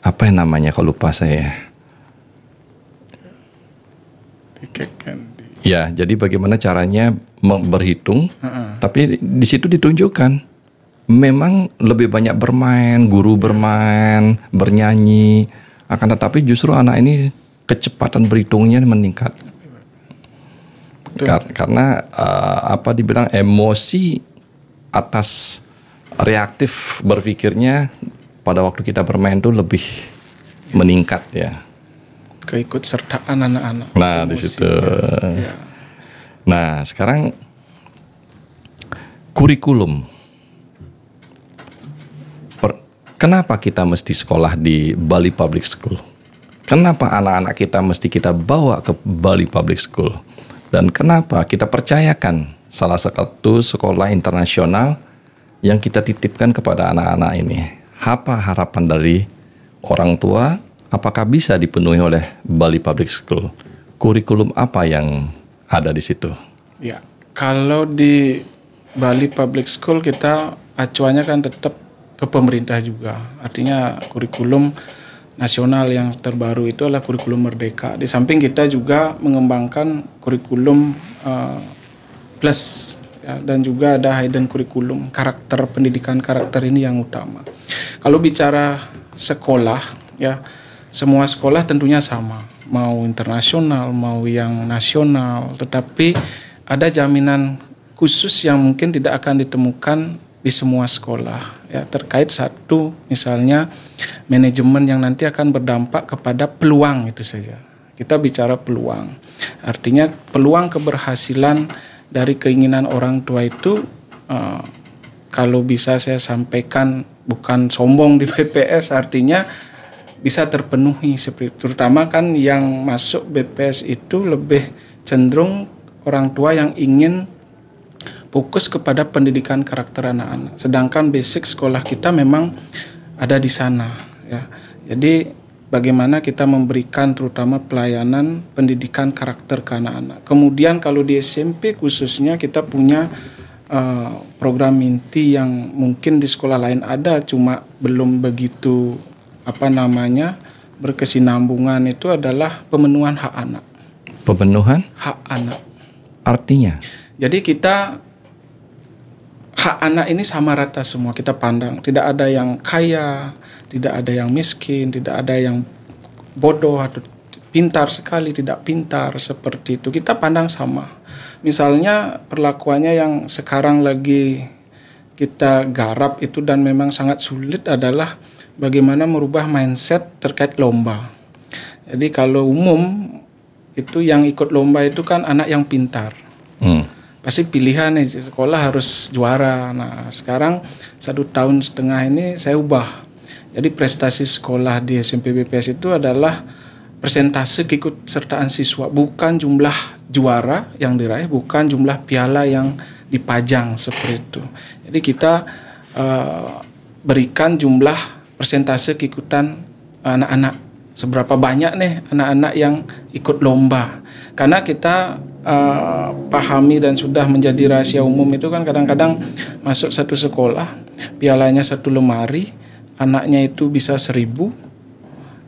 Apa yang namanya kalau lupa saya? Ya, jadi bagaimana caranya berhitung, tapi di situ ditunjukkan memang lebih banyak bermain, guru bermain, bernyanyi, akan tetapi justru anak ini kecepatan berhitungnya meningkat. Karena dibilang emosi atas reaktif berpikirnya pada waktu kita bermain tuh lebih meningkat ya. Keikutsertaan anak-anak. Nah, di situ. Ya. Nah, sekarang kurikulum. Kenapa kita mesti sekolah di Bali Public School? Kenapa anak-anak kita mesti kita bawa ke Bali Public School? Dan kenapa kita percayakan salah satu sekolah internasional yang kita titipkan kepada anak-anak ini? Apa harapan dari orang tua? Apakah bisa dipenuhi oleh Bali Public School? Kurikulum apa yang ada di situ? Ya, kalau di Bali Public School kita acuannya kan tetap ke pemerintah juga. Artinya kurikulum nasional yang terbaru itu adalah kurikulum Merdeka. Di samping kita juga mengembangkan kurikulum plus ya, dan juga ada hidden kurikulum, pendidikan karakter ini yang utama. Kalau bicara sekolah ya, semua sekolah tentunya sama, mau internasional, mau yang nasional, tetapi ada jaminan khusus yang mungkin tidak akan ditemukan di semua sekolah ya, terkait satu misalnya manajemen yang nanti akan berdampak kepada peluang. Itu saja kita bicara peluang, artinya peluang keberhasilan dari keinginan orang tua itu kalau bisa saya sampaikan bukan sombong di BPS, artinya bisa terpenuhi seperti itu. Terutama kan yang masuk BPS itu lebih cenderung orang tua yang ingin fokus kepada pendidikan karakter anak-anak. Sedangkan basic sekolah kita memang ada di sana ya. Jadi bagaimana kita memberikan terutama pelayanan pendidikan karakter ke anak-anak. Kemudian kalau di SMP khususnya kita punya program inti yang mungkin di sekolah lain ada cuma belum begitu berkesinambungan, itu adalah pemenuhan hak anak. Pemenuhan hak anak. Artinya? Jadi kita hak anak ini sama rata semua kita pandang. Tidak ada yang kaya, tidak ada yang miskin, tidak ada yang bodoh atau pintar sekali, tidak pintar, seperti itu. Kita pandang sama. Misalnya perlakuannya yang sekarang lagi kita garap itu dan memang sangat sulit adalah bagaimana merubah mindset terkait lomba. Jadi kalau umum itu yang ikut lomba itu kan anak yang pintar. Pasti pilihan nih sekolah harus juara. Nah sekarang 1,5 tahun ini saya ubah. Jadi prestasi sekolah di SMP BPS itu adalah persentase keikutsertaan siswa, bukan jumlah juara yang diraih, bukan jumlah piala yang dipajang seperti itu. Jadi kita berikan jumlah persentase keikutan anak-anak. Seberapa banyak nih anak-anak yang ikut lomba. Karena kita pahami dan sudah menjadi rahasia umum itu kan kadang-kadang masuk satu sekolah, pialanya 1 lemari, anaknya itu bisa 1.000,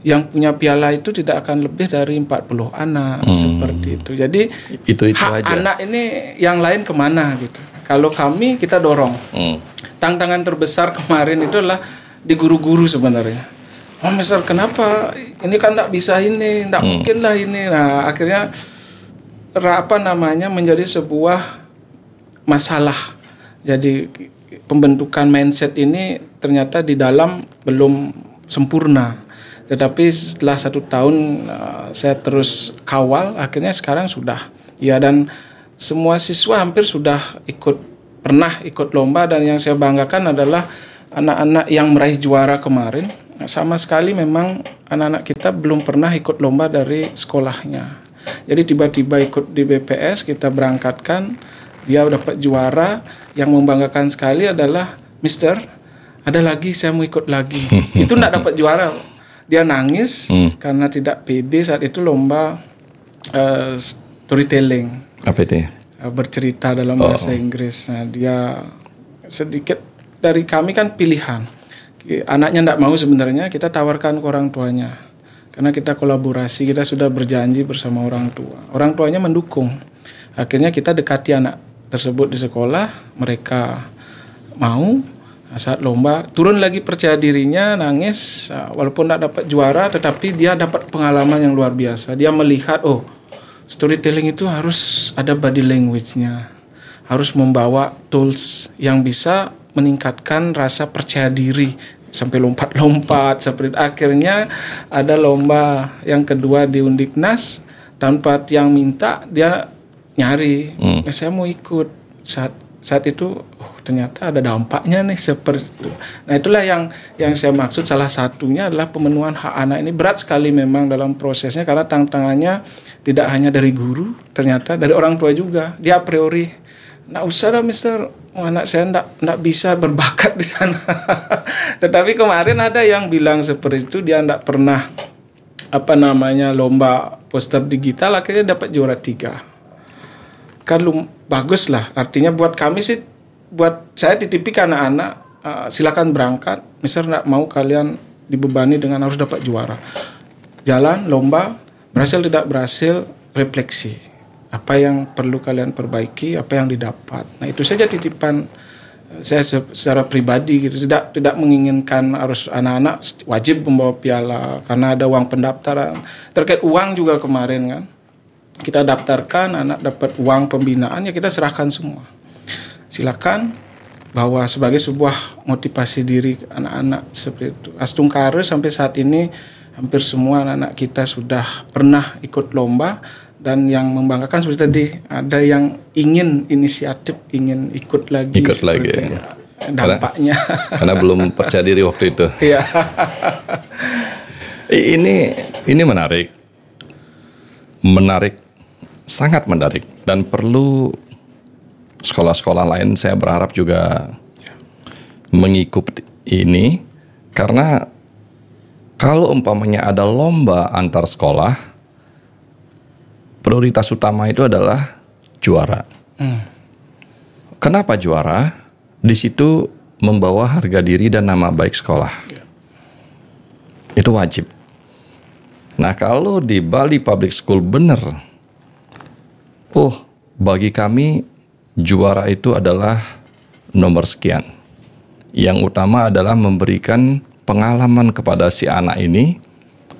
yang punya piala itu tidak akan lebih dari 40 anak, seperti itu. Jadi itu hak aja. anak ini yang lain kemana gitu. Kalau kami kita dorong. Tantangan terbesar kemarin itu adalah di guru-guru sebenarnya. Oh Mister, kenapa ini kan enggak bisa ini, enggak mungkin lah ini. Nah akhirnya menjadi sebuah masalah. Jadi pembentukan mindset ini ternyata di dalam belum sempurna. Tetapi setelah 1 tahun saya terus kawal, akhirnya sekarang sudah. Ya, dan semua siswa hampir sudah pernah ikut lomba, dan yang saya banggakan adalah anak-anak yang meraih juara kemarin. Sama sekali memang anak-anak kita belum pernah ikut lomba dari sekolahnya. Jadi tiba-tiba ikut di BPS, kita berangkatkan, dia dapat juara. Yang membanggakan sekali adalah, Mister, ada lagi, saya mau ikut lagi. Itu enggak dapat juara. Dia nangis karena tidak pede saat itu lomba storytelling. Apa itu? Bercerita dalam bahasa Inggris. Nah, dia sedikit dari kami kan pilihan. Anaknya enggak mau sebenarnya, kita tawarkan ke orang tuanya. Karena kita kolaborasi, kita sudah berjanji bersama orang tua. Orang tuanya mendukung. Akhirnya kita dekati anak tersebut di sekolah, mereka mau. Saat lomba turun lagi percaya dirinya, nangis, walaupun tidak dapat juara, tetapi dia dapat pengalaman yang luar biasa. Dia melihat, oh storytelling itu harus ada body language-nya, harus membawa tools yang bisa meningkatkan rasa percaya diri, sampai lompat-lompat. Seperti akhirnya ada lomba yang kedua di Undiknas, tanpa yang minta dia nyari, saya mau ikut. Saat itu ternyata ada dampaknya nih seperti itu. Nah itulah yang saya maksud, salah satunya adalah pemenuhan hak anak ini berat sekali memang dalam prosesnya, karena tantangannya tidak hanya dari guru, ternyata dari orang tua juga. Dia a priori, nggak usah dah Mister, anak saya nggak bisa berbakat di sana. Tetapi kemarin ada yang bilang seperti itu, dia nggak pernah lomba poster digital, akhirnya dapat juara 3. Kan bagus lah, artinya buat kami sih, buat saya titipi ke anak-anak, silakan berangkat. Mister nggak mau kalian dibebani dengan harus dapat juara. Jalan lomba, berhasil tidak berhasil, refleksi. Apa yang perlu kalian perbaiki, apa yang didapat. Nah itu saja titipan saya secara pribadi gitu. Tidak menginginkan harus anak-anak wajib membawa piala karena ada uang pendaftaran. Terkait uang juga kemarin kan, kita daftarkan, anak dapat uang pembinaan, ya kita serahkan semua. Silakan bahwa sebagai sebuah motivasi diri anak-anak seperti itu. Astungkare sampai saat ini hampir semua anak-anak kita sudah pernah ikut lomba, dan yang membanggakan seperti tadi ada yang ingin inisiatif, ingin ikut lagi. Ikut lagi. Dampaknya. Karena belum percaya diri waktu itu. Iya. Ini menarik. Menarik, sangat menarik, dan perlu sekolah-sekolah lain saya berharap juga mengikuti ini, karena kalau umpamanya ada lomba antar sekolah, prioritas utama itu adalah juara. Kenapa juara? Di situ membawa harga diri dan nama baik sekolah. Itu wajib. Nah, kalau di Bali Public School benar, bagi kami juara itu adalah nomor sekian. Yang utama adalah memberikan pengalaman kepada si anak ini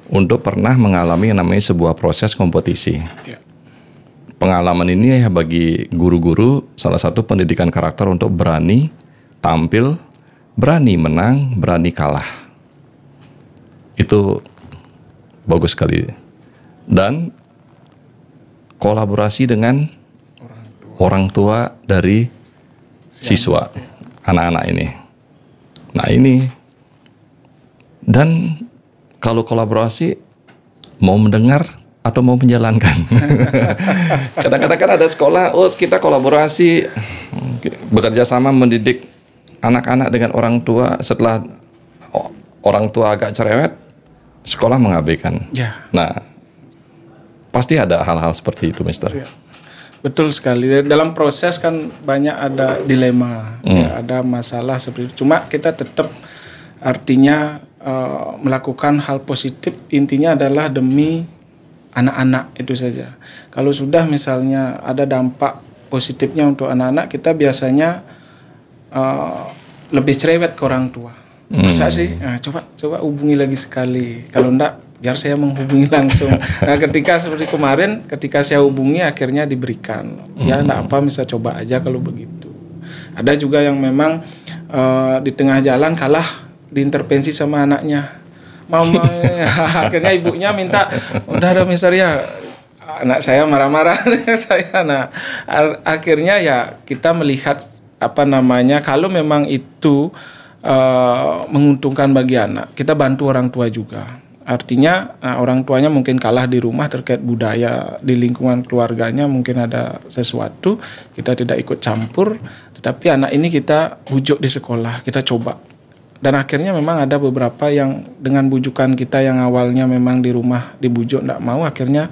untuk pernah mengalami yang namanya sebuah proses kompetisi. Pengalaman ini ya bagi guru-guru salah satu pendidikan karakter untuk berani tampil, berani menang, berani kalah. Itu bagus sekali. Dan kolaborasi dengan orang tua dari siswa, anak-anak ini. Nah ini, dan kalau kolaborasi mau mendengar atau mau menjalankan. Kadang-kadang kan ada sekolah, kita kolaborasi, bekerja sama mendidik anak-anak dengan orang tua, setelah orang tua agak cerewet, sekolah mengabaikan. Nah, pasti ada hal-hal seperti itu, Mister. Betul sekali. Dalam proses kan banyak ada dilema, ada masalah seperti itu. Cuma kita tetap artinya melakukan hal positif, intinya adalah demi anak-anak itu saja. Kalau sudah misalnya ada dampak positifnya untuk anak-anak, kita biasanya lebih cerewet ke orang tua. Masa sih? Nah, coba hubungi lagi sekali. Kalau enggak, biar saya menghubungi langsung. Nah, ketika seperti kemarin, ketika saya hubungi akhirnya diberikan. Ya, enggak apa, bisa coba aja kalau begitu. Ada juga yang memang di tengah jalan kalah diintervensi sama anaknya. Mama, akhirnya ibunya minta, udah mister ya. Anak saya marah-marah saya. Nah, akhirnya ya kita melihat kalau memang itu menguntungkan bagi anak, kita bantu orang tua juga. Artinya orang tuanya mungkin kalah di rumah terkait budaya di lingkungan keluarganya, mungkin ada sesuatu, kita tidak ikut campur, tetapi anak ini kita bujuk di sekolah, kita coba. Dan akhirnya memang ada beberapa yang dengan bujukan kita yang awalnya memang di rumah dibujuk tidak mau, akhirnya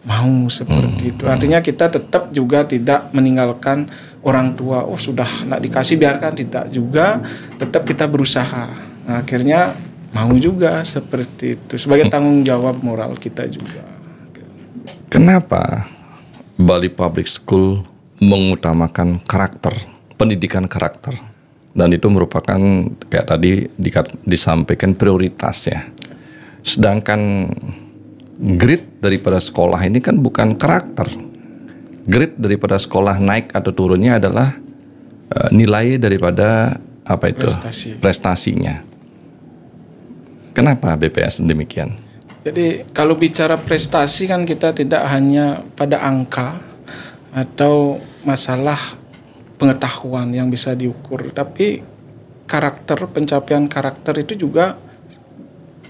mau seperti itu. Artinya kita tetap juga tidak meninggalkan orang tua. Sudah tidak dikasih, biarkan, tidak juga. Tetap kita berusaha. Nah, akhirnya mau juga seperti itu. Sebagai tanggung jawab moral kita juga. Kenapa Bali Public School mengutamakan karakter, pendidikan karakter? Dan itu merupakan kayak tadi disampaikan prioritas ya. Sedangkan grade daripada sekolah ini kan bukan karakter. Grade daripada sekolah naik atau turunnya adalah nilai daripada prestasinya. Kenapa BPS demikian? Jadi kalau bicara prestasi kan kita tidak hanya pada angka atau masalah pengetahuan yang bisa diukur, tapi karakter, pencapaian karakter itu juga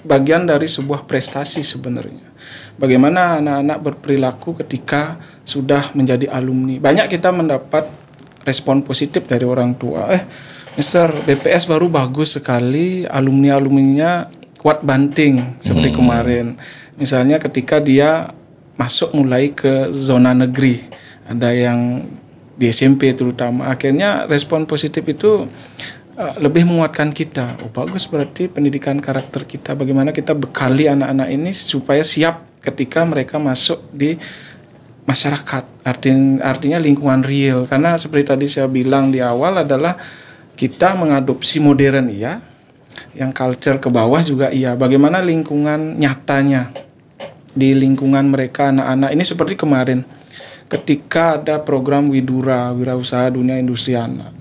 bagian dari sebuah prestasi sebenarnya. Bagaimana anak-anak berperilaku ketika sudah menjadi alumni. Banyak kita mendapat respon positif dari orang tua. Mister, BPS baru bagus sekali, alumni-alumninya kuat banting seperti kemarin. Misalnya ketika dia masuk mulai ke zona negeri, ada yang di SMP terutama, akhirnya respon positif itu lebih menguatkan kita. Bagus, berarti pendidikan karakter kita, bagaimana kita bekali anak-anak ini supaya siap ketika mereka masuk di masyarakat, artinya lingkungan real. Karena seperti tadi saya bilang di awal adalah kita mengadopsi modern iya, yang culture ke bawah juga iya. Bagaimana lingkungan nyatanya di lingkungan mereka anak-anak ini, seperti kemarin ketika ada program Widura, Wirausaha Dunia Industri Anak.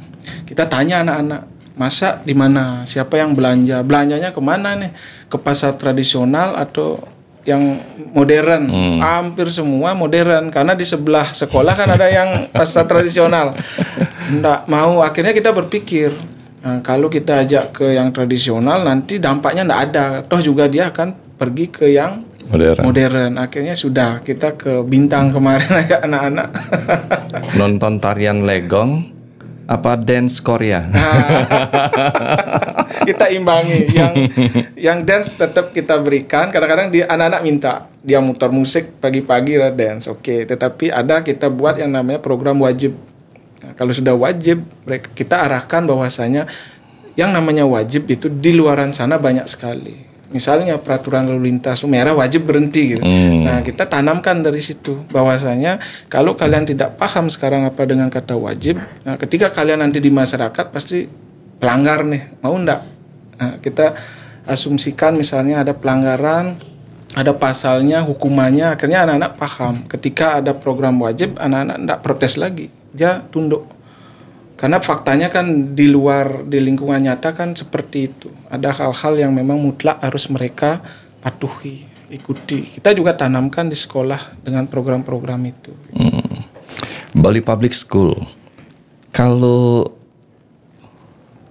kita tanya anak-anak, masak di mana, siapa yang belanja, belanjanya kemana nih, ke pasar tradisional atau yang modern. Hampir semua modern, karena di sebelah sekolah kan ada yang pasar tradisional. Nggak mau, akhirnya kita berpikir, nah, kalau kita ajak ke yang tradisional nanti dampaknya nggak ada, toh juga dia akan pergi ke yang modern. Akhirnya sudah kita ke Bintang kemarin ajak anak-anak Nonton tarian legong apa dance Korea? Kita imbangi, yang dance tetap kita berikan. Kadang-kadang anak-anak minta dia muter musik pagi-pagi lah dance, oke. Tetapi ada kita buat yang namanya program wajib. Nah, kalau sudah wajib, kita arahkan bahwasanya yang namanya wajib itu di luaran sana banyak sekali. Misalnya peraturan lalu lintas merah wajib berhenti gitu. Nah, kita tanamkan dari situ bahwasanya kalau kalian tidak paham sekarang apa dengan kata wajib, nah, ketika kalian nanti di masyarakat pasti pelanggar nih, mau enggak? Nah, kita asumsikan misalnya ada pelanggaran, ada pasalnya, hukumannya, akhirnya anak-anak paham. Ketika ada program wajib, anak-anak enggak protes lagi, dia tunduk. Karena faktanya kan di luar, di lingkungan nyata kan seperti itu. Ada hal-hal yang memang mutlak harus mereka patuhi, ikuti. Kita juga tanamkan di sekolah dengan program-program itu. Bali Public School, kalau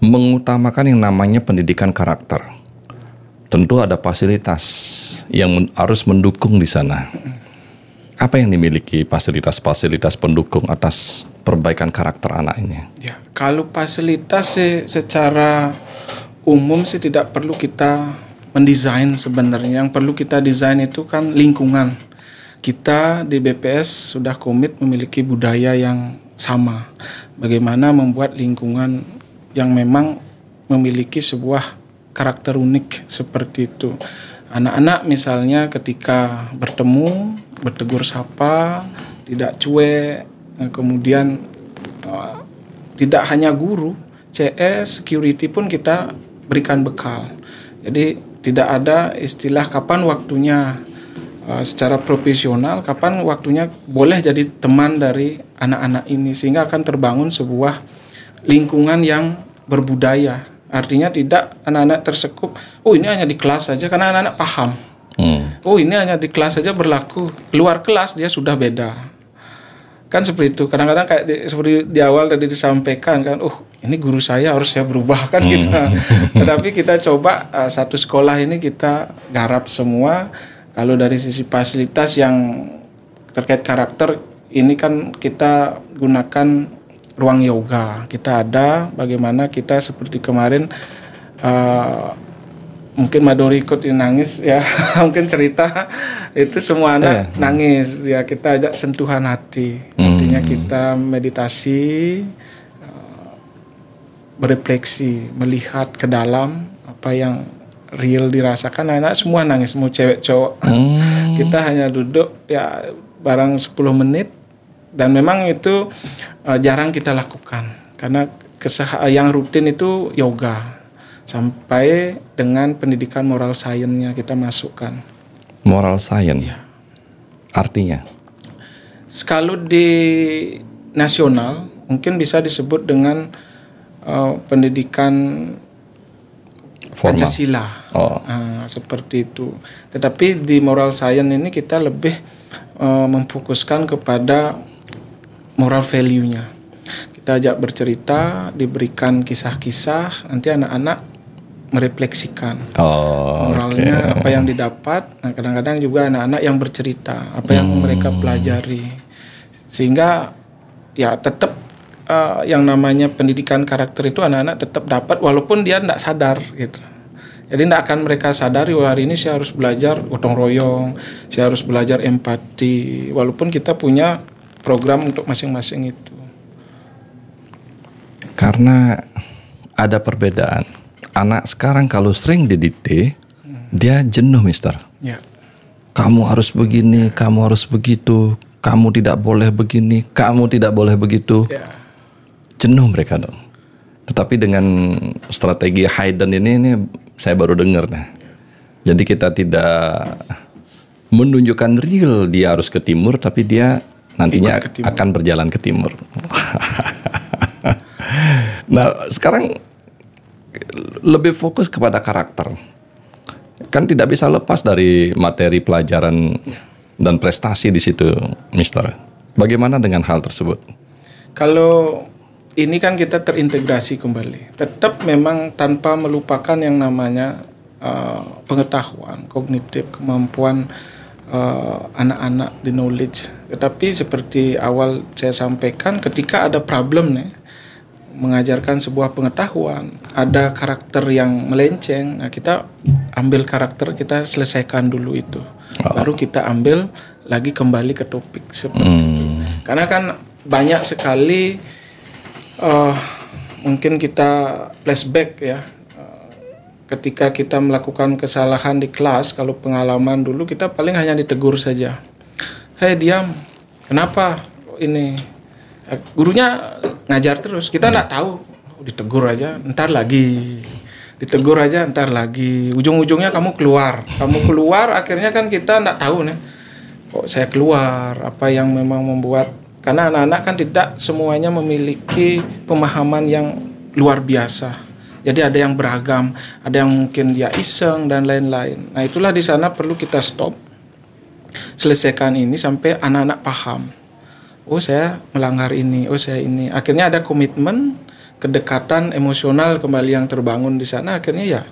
mengutamakan yang namanya pendidikan karakter, tentu ada fasilitas yang harus mendukung di sana. Apa yang dimiliki fasilitas-fasilitas pendukung atas perbaikan karakter anak ini? Ya, kalau fasilitas sih secara umum sih tidak perlu kita mendesain sebenarnya. Yang perlu kita desain itu kan lingkungan. Kita di BPS sudah komit memiliki budaya yang sama. Bagaimana membuat lingkungan yang memang memiliki sebuah karakter unik seperti itu. Anak-anak misalnya ketika bertemu, bertegur sapa, tidak cuek, kemudian tidak hanya guru, CS, security pun kita berikan bekal. Jadi tidak ada istilah kapan waktunya secara profesional, kapan waktunya boleh jadi teman dari anak-anak ini, sehingga akan terbangun sebuah lingkungan yang berbudaya. Artinya tidak anak-anak tersekup, oh ini hanya di kelas saja, karena anak-anak paham. Oh ini hanya di kelas saja berlaku, keluar kelas dia sudah beda. Kan seperti itu. Kadang-kadang kayak seperti di awal tadi disampaikan kan, oh ini guru saya harus saya berubah kan gitu. Tetapi kita coba satu sekolah ini kita garap semua. Kalau dari sisi fasilitas yang terkait karakter, ini kan kita gunakan ruang yoga. Kita ada bagaimana kita seperti kemarin mungkin Madori ikut nangis ya, mungkin cerita itu semua anak nangis ya, kita ajak sentuhan hati. Artinya kita meditasi, berefleksi, melihat ke dalam apa yang real dirasakan. Anak semua nangis, mau cewek cowok. Kita hanya duduk ya barang 10 menit, dan memang itu jarang kita lakukan karena yang rutin itu yoga. Sampai dengan pendidikan moral science-nya kita masukkan. Moral science? Ya. Artinya? Kalau di nasional mungkin bisa disebut dengan pendidikan formal. Pancasila. Seperti itu. Tetapi di moral science ini kita lebih memfokuskan kepada moral value-nya. Kita ajak bercerita, diberikan kisah-kisah, nanti anak-anak merefleksikan moralnya, apa yang didapat. Nah, kadang-kadang juga anak-anak yang bercerita apa yang mereka pelajari, sehingga ya tetap yang namanya pendidikan karakter itu anak-anak tetap dapat walaupun dia tidak sadar gitu. Jadi tidak akan mereka sadari, wah hari ini saya harus belajar gotong royong, saya harus belajar empati, walaupun kita punya program untuk masing-masing itu. Karena ada perbedaan. Anak sekarang kalau sering didikte, dia jenuh, Mister. Ya. Kamu harus begini, kamu harus begitu, kamu tidak boleh begini, kamu tidak boleh begitu. Ya. Jenuh mereka dong. Tetapi dengan strategi Hayden ini saya baru dengar. Nah. Jadi kita tidak menunjukkan real dia harus ke timur, tapi dia nantinya akan berjalan ke timur. Nah, sekarang lebih fokus kepada karakter. Kan tidak bisa lepas dari materi pelajaran dan prestasi di situ, Mister. Bagaimana dengan hal tersebut? Kalau ini kan kita terintegrasi kembali. Tetap memang tanpa melupakan yang namanya pengetahuan, kognitif, kemampuan anak-anak di knowledge. Tetapi seperti awal saya sampaikan, ketika ada problem nih, mengajarkan sebuah pengetahuan, ada karakter yang melenceng, nah kita ambil karakter, kita selesaikan dulu itu, baru kita ambil lagi kembali ke topik seperti itu. Karena kan banyak sekali mungkin kita flashback ya, ketika kita melakukan kesalahan di kelas, kalau pengalaman dulu kita paling hanya ditegur saja, hei diam, kenapa ini. Gurunya ngajar terus, kita nggak tahu, ditegur aja, ntar lagi, ditegur aja, ntar lagi, ujung-ujungnya kamu keluar, akhirnya kan kita nggak tahu nih, kok saya keluar, apa yang memang membuat, karena anak-anak kan tidak semuanya memiliki pemahaman yang luar biasa, jadi ada yang beragam, ada yang mungkin dia iseng dan lain-lain. Nah itulah di sana perlu kita stop, selesaikan ini sampai anak-anak paham. Oh saya melanggar ini, oh saya ini. Akhirnya ada komitmen, kedekatan emosional kembali yang terbangun di sana. Akhirnya ya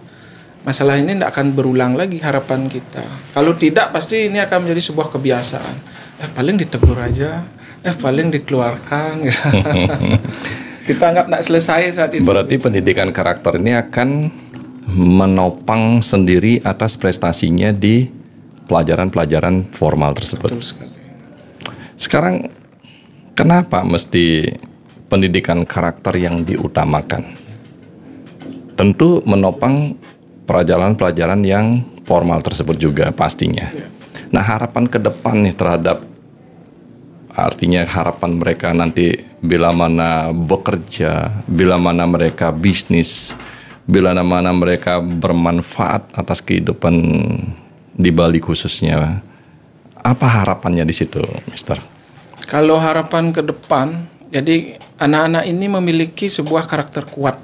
masalah ini tidak akan berulang lagi, harapan kita. Kalau tidak pasti ini akan menjadi sebuah kebiasaan. Paling ditegur aja, paling dikeluarkan. Kita anggap tidak selesai saat itu. Berarti pendidikan karakter ini akan menopang sendiri atas prestasinya di pelajaran-pelajaran formal tersebut. Betul sekali. Sekarang kenapa mesti pendidikan karakter yang diutamakan? Tentu menopang pelajaran-pelajaran yang formal tersebut juga pastinya. Nah harapan ke depan nih terhadap, artinya harapan mereka nanti bila mana bekerja, bila mana mereka bisnis, bila mana mereka bermanfaat atas kehidupan di Bali khususnya. Apa harapannya di situ, Mister? Kalau harapan ke depan, jadi anak-anak ini memiliki sebuah karakter kuat,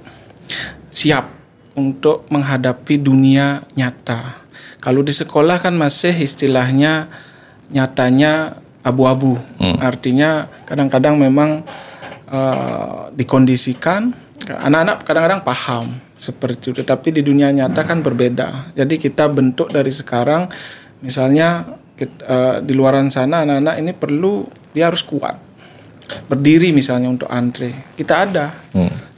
siap untuk menghadapi dunia nyata. Kalau di sekolah kan masih istilahnya nyatanya abu-abu, artinya kadang-kadang memang dikondisikan, anak-anak kadang-kadang paham seperti itu, tapi di dunia nyata kan berbeda. Jadi kita bentuk dari sekarang, misalnya di luaran sana anak-anak ini perlu, dia harus kuat, berdiri misalnya untuk antre, kita ada.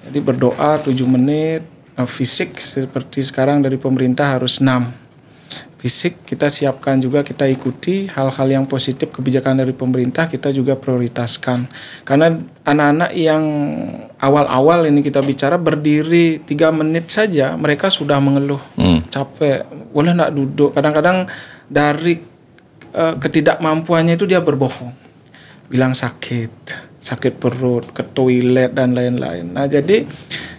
Jadi berdoa 7 menit, fisik seperti sekarang dari pemerintah harus 6. Fisik kita siapkan juga, kita ikuti hal-hal yang positif kebijakan dari pemerintah, kita juga prioritaskan. Karena anak-anak yang awal-awal ini kita bicara berdiri 3 menit saja mereka sudah mengeluh, capek, boleh nggak duduk. Kadang-kadang dari ketidakmampuannya itu dia berbohong, bilang sakit perut, ke toilet dan lain-lain. Nah jadi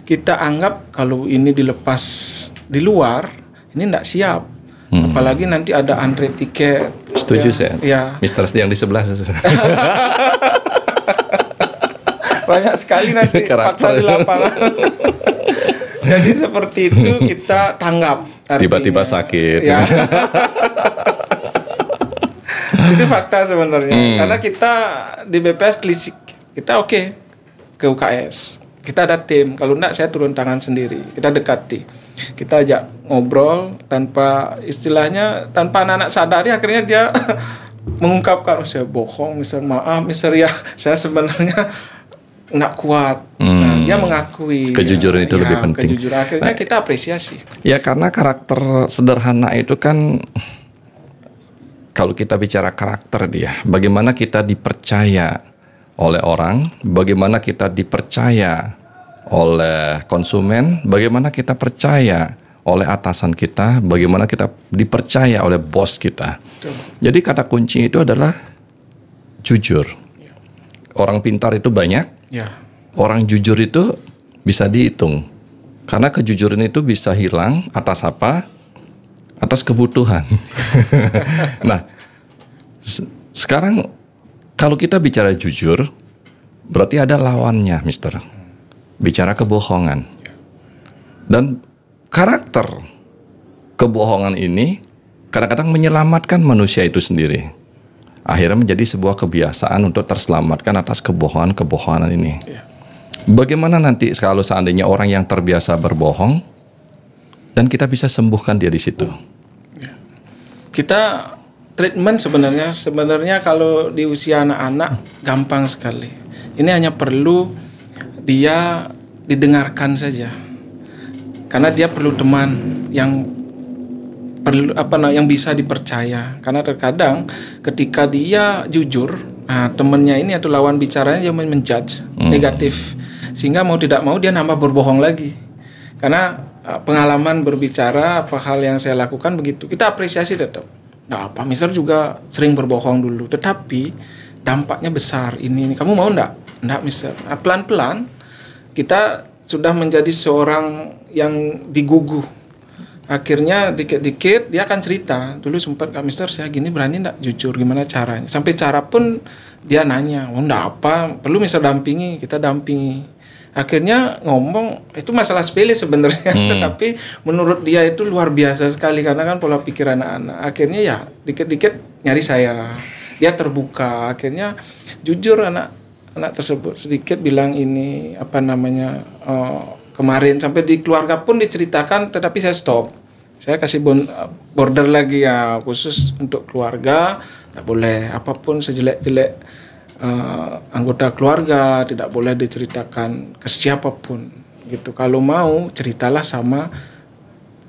kita anggap kalau ini dilepas di luar, ini tidak siap. Apalagi nanti ada antre tiket. Setuju saya. Ya. Mister yang di sebelah. Banyak sekali nanti fakta di lapangan. Jadi seperti itu kita tanggap. Tiba-tiba sakit. Ya. Itu fakta sebenarnya. Karena kita di BPS kita ke UKS. Kita ada tim. Kalau enggak saya turun tangan sendiri. Kita dekati. Kita ajak ngobrol tanpa istilahnya, tanpa anak-anak sadari, akhirnya dia mengungkapkan, oh saya bohong, mister maaf, mister ya saya sebenarnya nggak kuat. Nah, dia mengakui. Kejujuran itu lebih penting. Kejujuran. Akhirnya kita apresiasi. Ya karena karakter sederhana itu kan, kalau kita bicara karakter dia, bagaimana kita dipercaya oleh orang, bagaimana kita dipercaya oleh konsumen, bagaimana kita percaya oleh atasan kita, bagaimana kita dipercaya oleh bos kita. Betul. Jadi kata kunci itu adalah jujur. Ya. Orang pintar itu banyak, Ya. orang jujur itu bisa dihitung. Karena kejujuran itu bisa hilang atas apa? Atas kebutuhan. Nah, sekarang kalau kita bicara jujur, berarti ada lawannya, Mister. bicara kebohongan. Dan karakter kebohongan ini kadang-kadang menyelamatkan manusia itu sendiri. Akhirnya menjadi sebuah kebiasaan untuk terselamatkan atas kebohongan-kebohongan ini. Bagaimana nanti kalau seandainya orang yang terbiasa berbohong dan kita bisa sembuhkan dia di situ? Kita treatment sebenarnya kalau di usia anak-anak gampang sekali. Ini hanya perlu dia didengarkan saja. Karena dia perlu teman yang yang bisa dipercaya. Karena terkadang ketika dia jujur, temannya ini atau lawan bicaranya dia menjudge negatif, sehingga mau tidak mau dia nambah berbohong lagi. Karena pengalaman berbicara apa hal yang saya lakukan begitu, kita apresiasi tetap. Nggak apa, Mister juga sering berbohong dulu, tetapi dampaknya besar. Ini kamu mau nggak, Mister? Nah, pelan-pelan kita sudah menjadi seorang yang diguguh. Akhirnya dikit-dikit dia akan cerita. Dulu sempat, Kak Mister saya gini, berani enggak jujur, gimana caranya? Sampai cara pun dia nanya, enggak apa, perlu Mister dampingi, kita dampingi. Akhirnya ngomong, itu masalah sepele sebenarnya, tetapi menurut dia itu luar biasa sekali karena kan pola pikir anak-anak. Akhirnya ya dikit-dikit nyari saya, dia terbuka. Akhirnya jujur anak tersebut sedikit bilang ini kemarin sampai di keluarga pun diceritakan, tetapi saya stop. Saya kasih border lagi ya, khusus untuk keluarga. Tak boleh apapun sejelek-jelek anggota keluarga, tidak boleh diceritakan ke siapapun gitu. Kalau mau ceritalah sama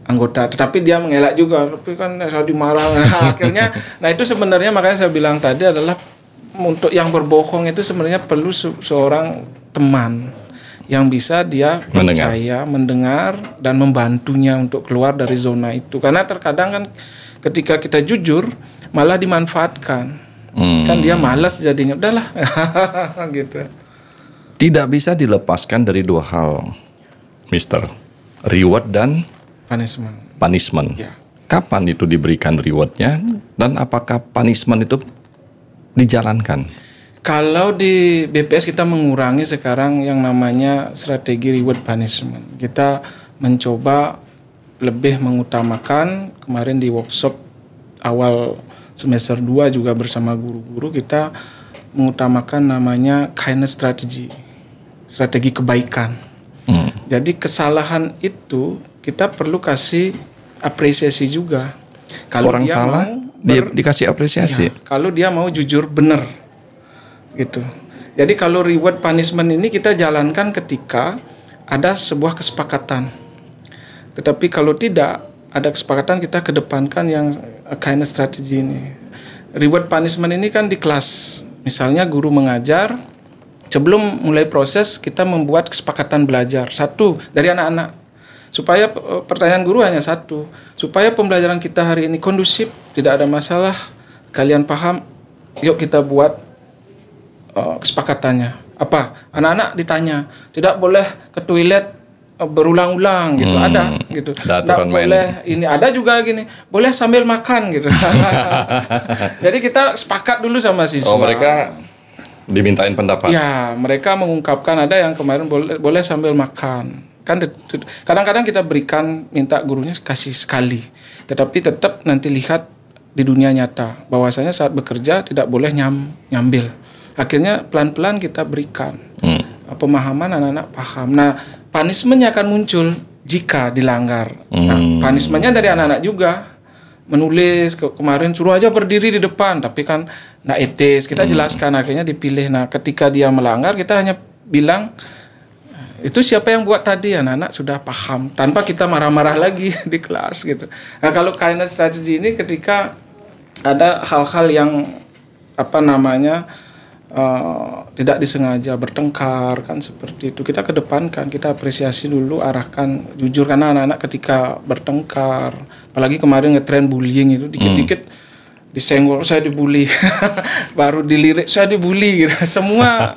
anggota, tetapi dia mengelak juga, tapi kan saya dimarah. Akhirnya, nah itu sebenarnya makanya saya bilang tadi adalah untuk yang berbohong itu sebenarnya perlu seorang teman yang bisa dia percaya, mendengar dan membantunya untuk keluar dari zona itu. Karena terkadang kan ketika kita jujur malah dimanfaatkan. Kan dia malas jadinya, udahlah gitu. Tidak bisa dilepaskan dari dua hal, Mister. Reward dan punishment. Ya. Kapan itu diberikan rewardnya dan apakah punishment itu dijalankan? Kalau di BPS kita mengurangi sekarang yang namanya strategi reward punishment. Kita mencoba lebih mengutamakan, kemarin di workshop awal semester 2 juga bersama guru-guru kita mengutamakan namanya kindness strategy. Strategi kebaikan. Jadi kesalahan itu kita perlu kasih apresiasi juga. Kalau orang dia salah dikasih apresiasi. Ya, kalau dia mau jujur benar. Gitu. Jadi kalau reward punishment ini kita jalankan ketika ada sebuah kesepakatan. Tetapi kalau tidak ada kesepakatan, kita kedepankan yang kindness strategy ini. Reward punishment ini kan di kelas. Misalnya guru mengajar, sebelum mulai proses kita membuat kesepakatan belajar. Satu dari anak-anak. Supaya pertanyaan guru hanya satu. Supaya pembelajaran kita hari ini kondusif, tidak ada masalah, kalian paham, yuk kita buat kesepakatannya. Apa? Anak-anak ditanya, tidak boleh ke toilet berulang-ulang gitu. Ada gitu. Tidak boleh ini, ada juga gini, boleh sambil makan gitu. Jadi kita sepakat dulu sama siswa. Oh, mereka dimintain pendapat. Ya, mereka mengungkapkan, ada yang kemarin boleh sambil makan. Kan kadang-kadang kita berikan, minta gurunya kasih sekali. Tetapi tetap nanti lihat di dunia nyata bahwasanya saat bekerja tidak boleh nyambil. Akhirnya pelan-pelan kita berikan pemahaman, anak-anak paham. Nah, punishment-nya akan muncul jika dilanggar. Nah, punishment-nya dari anak-anak juga. Menulis kemarin suruh aja berdiri di depan, tapi kan nggak etis. Kita jelaskan, akhirnya dipilih. Nah, ketika dia melanggar, kita hanya bilang itu siapa yang buat tadi, anak-anak sudah paham tanpa kita marah-marah lagi di kelas gitu. Nah, kalau kindness strategy ini ketika ada hal-hal yang tidak disengaja bertengkar kan seperti itu, kita kedepankan, kita apresiasi dulu, arahkan jujur. Karena anak-anak ketika bertengkar, apalagi kemarin ngetren bullying itu, dikit-dikit disenggol, saya dibully, baru dilirik saya dibully gitu. Semua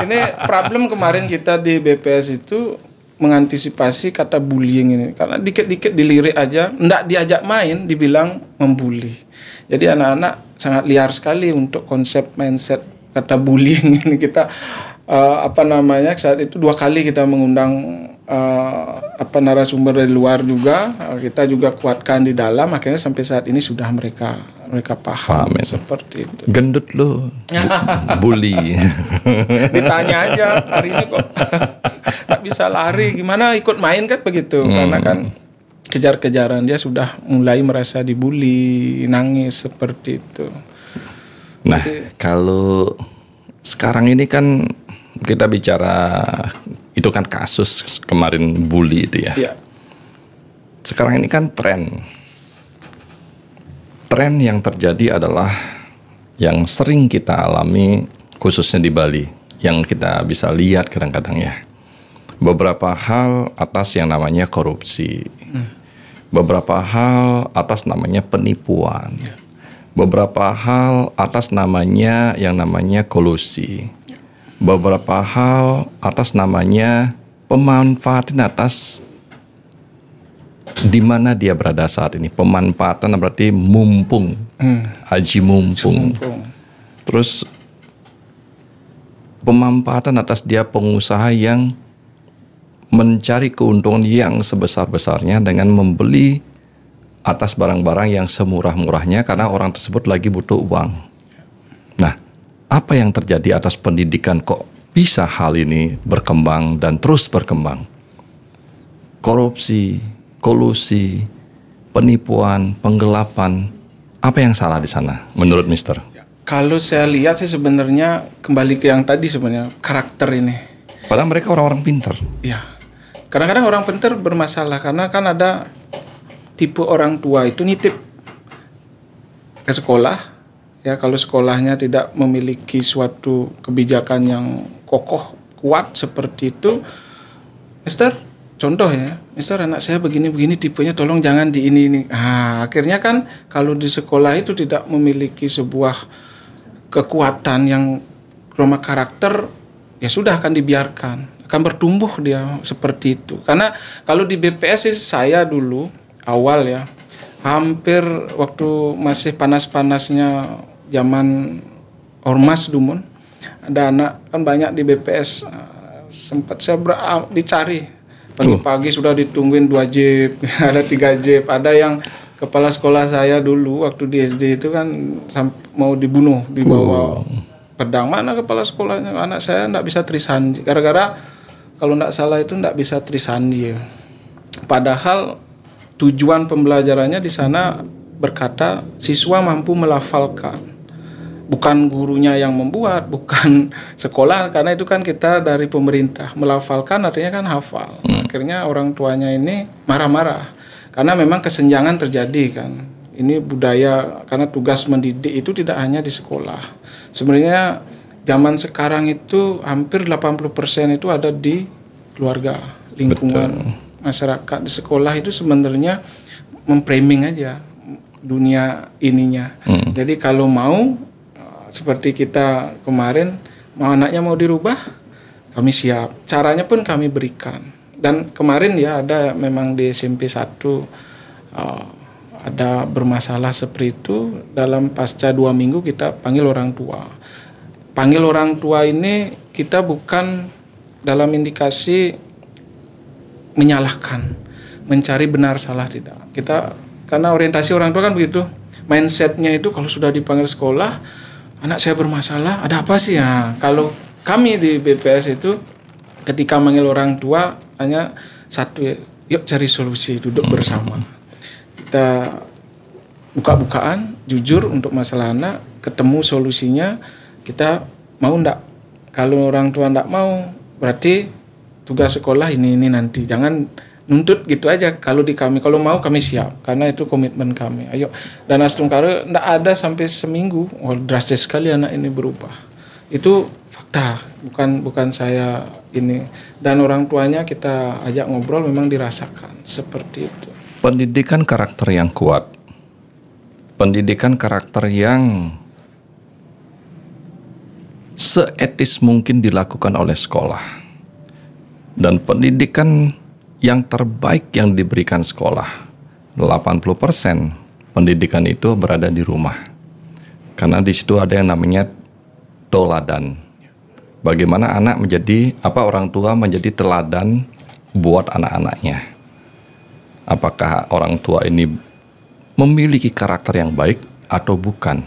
ini problem kemarin kita di BPS itu mengantisipasi kata bullying ini, karena dikit-dikit dilirik aja, enggak diajak main dibilang membuli. Jadi anak-anak sangat liar sekali untuk konsep mindset kata bullying ini. Kita saat itu 2 kali kita mengundang narasumber dari luar juga, kita juga kuatkan di dalam, akhirnya sampai saat ini sudah mereka paham ya. Seperti itu. Gendut lo, bully. Ditanya aja hari ini kok nggak bisa lari, gimana ikut main kan begitu, karena kan kejar-kejaran dia sudah mulai merasa dibully, nangis seperti itu. Nah, kalau sekarang ini kan kita bicara itu kan kasus kemarin bully itu ya. Iya. Sekarang ini kan tren yang terjadi adalah yang sering kita alami khususnya di Bali, yang kita bisa lihat kadang-kadang ya. Beberapa hal atas yang namanya korupsi. Beberapa hal atas namanya penipuan. Beberapa hal atas namanya yang namanya kolusi. Beberapa hal atas namanya pemanfaatan atas di mana dia berada saat ini. Pemanfaatan berarti mumpung, aji mumpung. Terus pemanfaatan atas dia pengusaha yang mencari keuntungan yang sebesar-besarnya dengan membeli atas barang-barang yang semurah-murahnya karena orang tersebut lagi butuh uang. Nah, apa yang terjadi atas pendidikan kok bisa hal ini berkembang dan terus berkembang? Korupsi, kolusi, penipuan, penggelapan, apa yang salah di sana menurut Mister? Kalau saya lihat sih sebenarnya kembali ke yang tadi sebenarnya karakter ini. Padahal mereka orang-orang pintar. Ya, kadang-kadang orang pintar bermasalah karena kan ada tipe orang tua itu nitip ke sekolah. Ya, kalau sekolahnya tidak memiliki suatu kebijakan yang kokoh, kuat seperti itu, Mister, contoh ya, Mister, anak saya begini-begini tipenya, tolong jangan di ini. Akhirnya kan kalau di sekolah itu tidak memiliki sebuah kekuatan yang rumah karakter, ya sudah akan dibiarkan, akan bertumbuh dia seperti itu. Karena kalau di BPS sih saya dulu awal ya, hampir waktu masih panas-panasnya zaman Ormas Dumon, ada anak kan banyak di BPS, sempat saya dicari pagi-pagi sudah ditungguin 2 jeep, ada 3 jeep, ada yang kepala sekolah saya dulu waktu di SD itu kan mau dibunuh, dibawa pedang. Mana kepala sekolahnya, anak saya enggak bisa trisandi gara-gara kalau enggak salah itu enggak bisa trisandi ya. Padahal tujuan pembelajarannya di sana berkata siswa mampu melafalkan, bukan gurunya yang membuat, bukan sekolah, karena itu kan kita dari pemerintah. Melafalkan artinya kan hafal. Akhirnya orang tuanya ini marah-marah karena memang kesenjangan terjadi kan. Ini budaya, karena tugas mendidik itu tidak hanya di sekolah. Sebenarnya zaman sekarang itu hampir 80% itu ada di keluarga, lingkungan. Betul. Masyarakat. Di sekolah itu sebenarnya memframing aja dunia ininya. Jadi kalau mau seperti kita kemarin, mau anaknya mau dirubah, kami siap. Caranya pun kami berikan. Dan kemarin ya ada memang di SMP 1 ada bermasalah seperti itu. Dalam pasca 2 minggu kita panggil orang tua. Panggil orang tua ini kita bukan dalam indikasi menyalahkan, mencari benar salah, tidak. Kita karena orientasi orang tua kan begitu, mindsetnya itu kalau sudah dipanggil sekolah, anak saya bermasalah, ada apa sih ya? Kalau kami di BPS itu ketika manggil orang tua hanya satu, yuk cari solusi, duduk bersama. Kita buka-bukaan, jujur untuk masalah anak, ketemu solusinya, kita mau ndak? Kalau orang tua ndak mau, berarti tugas sekolah ini nanti. Jangan nuntut gitu aja. Kalau di kami, kalau mau kami siap, karena itu komitmen kami. Ayo. Dan Astungkara ndak ada sampai seminggu, drastis sekali anak ini berubah. Itu fakta, bukan saya ini. Dan orang tuanya kita ajak ngobrol, memang dirasakan seperti itu. Pendidikan karakter yang kuat, pendidikan karakter yang seetis mungkin dilakukan oleh sekolah, dan pendidikan yang terbaik yang diberikan sekolah, 80% pendidikan itu berada di rumah. Karena di situ ada yang namanya toladan. bagaimana orang tua menjadi teladan buat anak-anaknya. Apakah orang tua ini memiliki karakter yang baik atau bukan?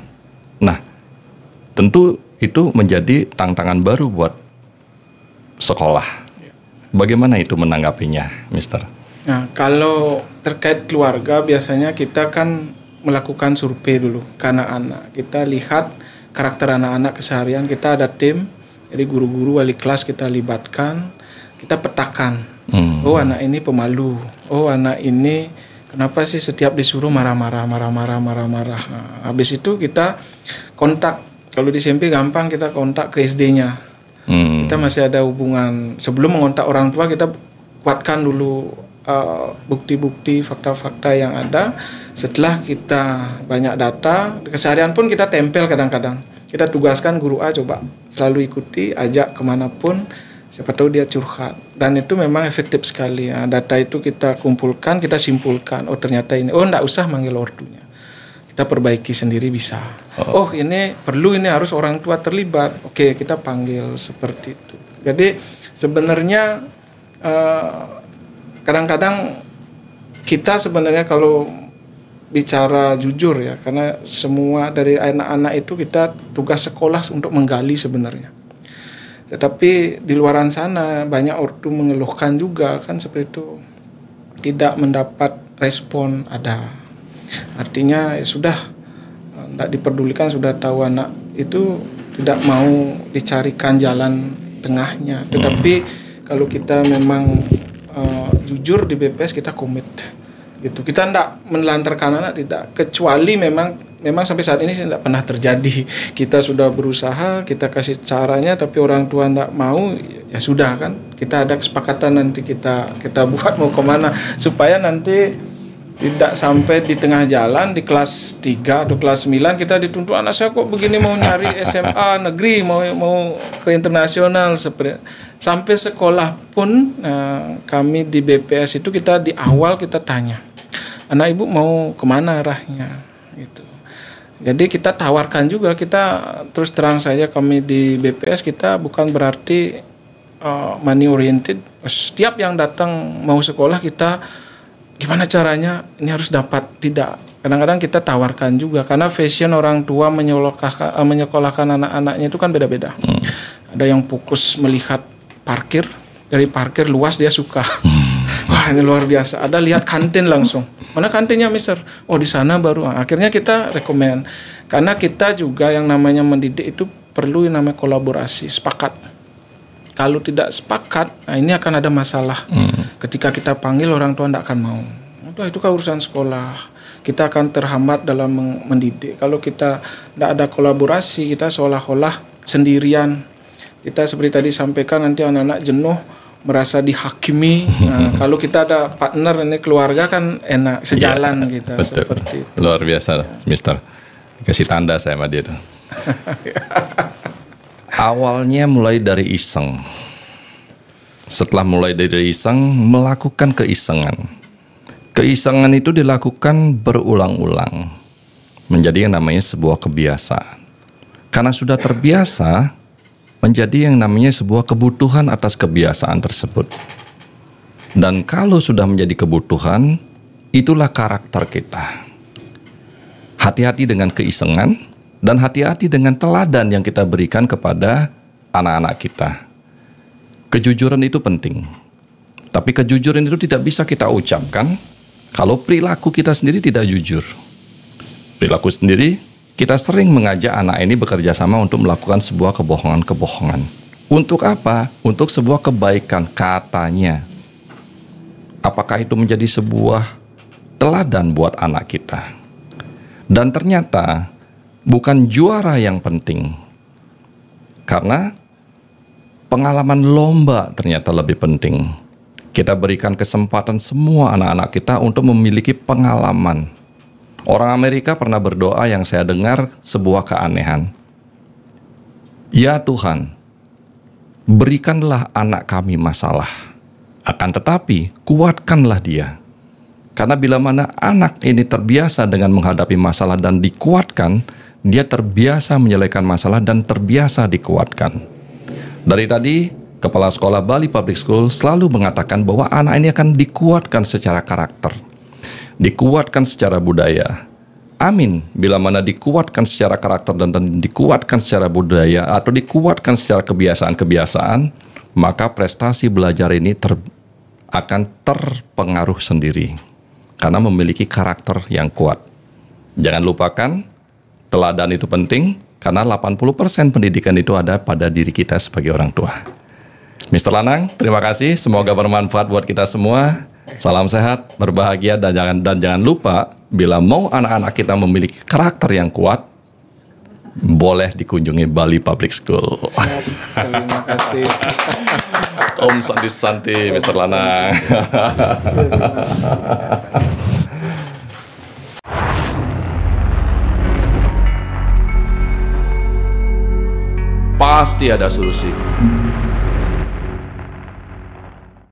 Nah, tentu itu menjadi tantangan baru buat sekolah. Bagaimana itu menanggapinya, Mister? Nah, kalau terkait keluarga, biasanya kita kan melakukan survei dulu ke anak-anak. Kita lihat karakter anak-anak keseharian. Kita ada tim, jadi guru-guru, wali kelas kita libatkan, kita petakan. Oh, anak ini pemalu. Oh, anak ini kenapa sih setiap disuruh marah-marah. Nah, habis itu kita kontak. Kalau di SMP gampang, kita kontak ke SD-nya. Kita masih ada hubungan. Sebelum mengontak orang tua, kita kuatkan dulu bukti-bukti, fakta-fakta yang ada. Setelah kita banyak data, keseharian pun kita tempel kadang-kadang. Kita tugaskan guru A, coba selalu ikuti, ajak kemanapun, siapa tahu dia curhat. Dan itu memang efektif sekali. Ya. Data itu kita kumpulkan, kita simpulkan. Oh, ternyata ini. Oh, enggak usah manggil ortunya. Kita perbaiki sendiri bisa. Oh, ini perlu, ini harus orang tua terlibat. Oke, kita panggil seperti itu. Jadi sebenarnya kadang-kadang kita sebenarnya kalau bicara jujur ya, karena semua dari anak-anak itu kita tugas sekolah untuk menggali sebenarnya. Tetapi di luaran sana banyak ortu mengeluhkan juga kan seperti itu, tidak mendapat respon ada. Artinya ya sudah, tidak diperdulikan, sudah tahu anak itu tidak mau dicarikan jalan tengahnya. Tetapi kalau kita memang jujur di BPS, kita komit gitu. Kita tidak menelantarkan anak, tidak, kecuali memang sampai saat ini tidak pernah terjadi. Kita sudah berusaha, kita kasih caranya, tapi orang tua tidak mau, ya sudah kan. Kita ada kesepakatan nanti kita buat mau kemana, supaya nanti tidak sampai di tengah jalan di kelas 3 atau kelas 9 kita dituntut, anak saya kok begini mau nyari SMA negeri, mau ke internasional. Sampai sekolah pun kami di BPS itu kita di awal kita tanya, anak ibu mau kemana arahnya gitu. Jadi kita tawarkan juga, kita terus terang saja kami di BPS kita bukan berarti money oriented. Setiap yang datang mau sekolah kita gimana caranya ini harus dapat, tidak. Kadang-kadang kita tawarkan juga, karena fashion orang tua menyekolahkan anak-anaknya itu kan beda-beda. Ada yang fokus melihat parkir, dari parkir luas dia suka. Wah, ini luar biasa. Ada lihat kantin langsung. Mana kantinnya, Mister? Oh, di sana baru. Akhirnya kita rekomen. Karena kita juga yang namanya mendidik itu perlu yang namanya kolaborasi, sepakat. Kalau tidak sepakat, nah ini akan ada masalah. Ketika kita panggil, orang tua tidak akan mau. Itu kan urusan sekolah. Kita akan terhambat dalam mendidik. Kalau kita tidak ada kolaborasi, kita seolah-olah sendirian. Kita seperti tadi sampaikan, nanti anak-anak jenuh, merasa dihakimi. Nah, kalau kita ada partner, ini keluarga kan enak, sejalan kita. Betul. Seperti itu. Luar biasa, Mister. Kasih tanda saya sama dia tuh. Awalnya mulai dari iseng. Setelah mulai dari iseng, melakukan keisengan. Keisengan itu dilakukan berulang-ulang. Menjadi yang namanya sebuah kebiasaan. Karena sudah terbiasa, menjadi yang namanya sebuah kebutuhan atas kebiasaan tersebut. Dan kalau sudah menjadi kebutuhan, itulah karakter kita. Hati-hati dengan keisengan, dan hati-hati dengan teladan yang kita berikan kepada anak-anak kita. Kejujuran itu penting. Tapi kejujuran itu tidak bisa kita ucapkan kalau perilaku kita sendiri tidak jujur. Perilaku sendiri, kita sering mengajak anak ini bekerja sama untuk melakukan sebuah kebohongan-kebohongan. Untuk apa? Untuk sebuah kebaikan katanya. Apakah itu menjadi sebuah teladan buat anak kita? Dan ternyata bukan juara yang penting, karena pengalaman lomba ternyata lebih penting. Kita berikan kesempatan semua anak-anak kita untuk memiliki pengalaman. Orang Amerika pernah berdoa yang saya dengar sebuah keanehan. Ya Tuhan, berikanlah anak kami masalah, akan tetapi kuatkanlah dia. Karena bila mana anak ini terbiasa dengan menghadapi masalah dan dikuatkan, dia terbiasa menyelesaikan masalah dan terbiasa dikuatkan. Dari tadi, Kepala Sekolah Bali Public School selalu mengatakan bahwa anak ini akan dikuatkan secara karakter, dikuatkan secara budaya. Amin, bila mana dikuatkan secara karakter dan dikuatkan secara budaya atau dikuatkan secara kebiasaan-kebiasaan, maka prestasi belajar ini akan terpengaruh sendiri karena memiliki karakter yang kuat. Jangan lupakan, teladan itu penting karena 80% pendidikan itu ada pada diri kita sebagai orang tua. Mr. Lanang, terima kasih. Semoga bermanfaat buat kita semua. Salam sehat, berbahagia, dan jangan lupa, bila mau anak-anak kita memiliki karakter yang kuat, boleh dikunjungi Bali Public School. Terima kasih. Om Santi Santi, Mr. Lanang. Pasti ada solusi.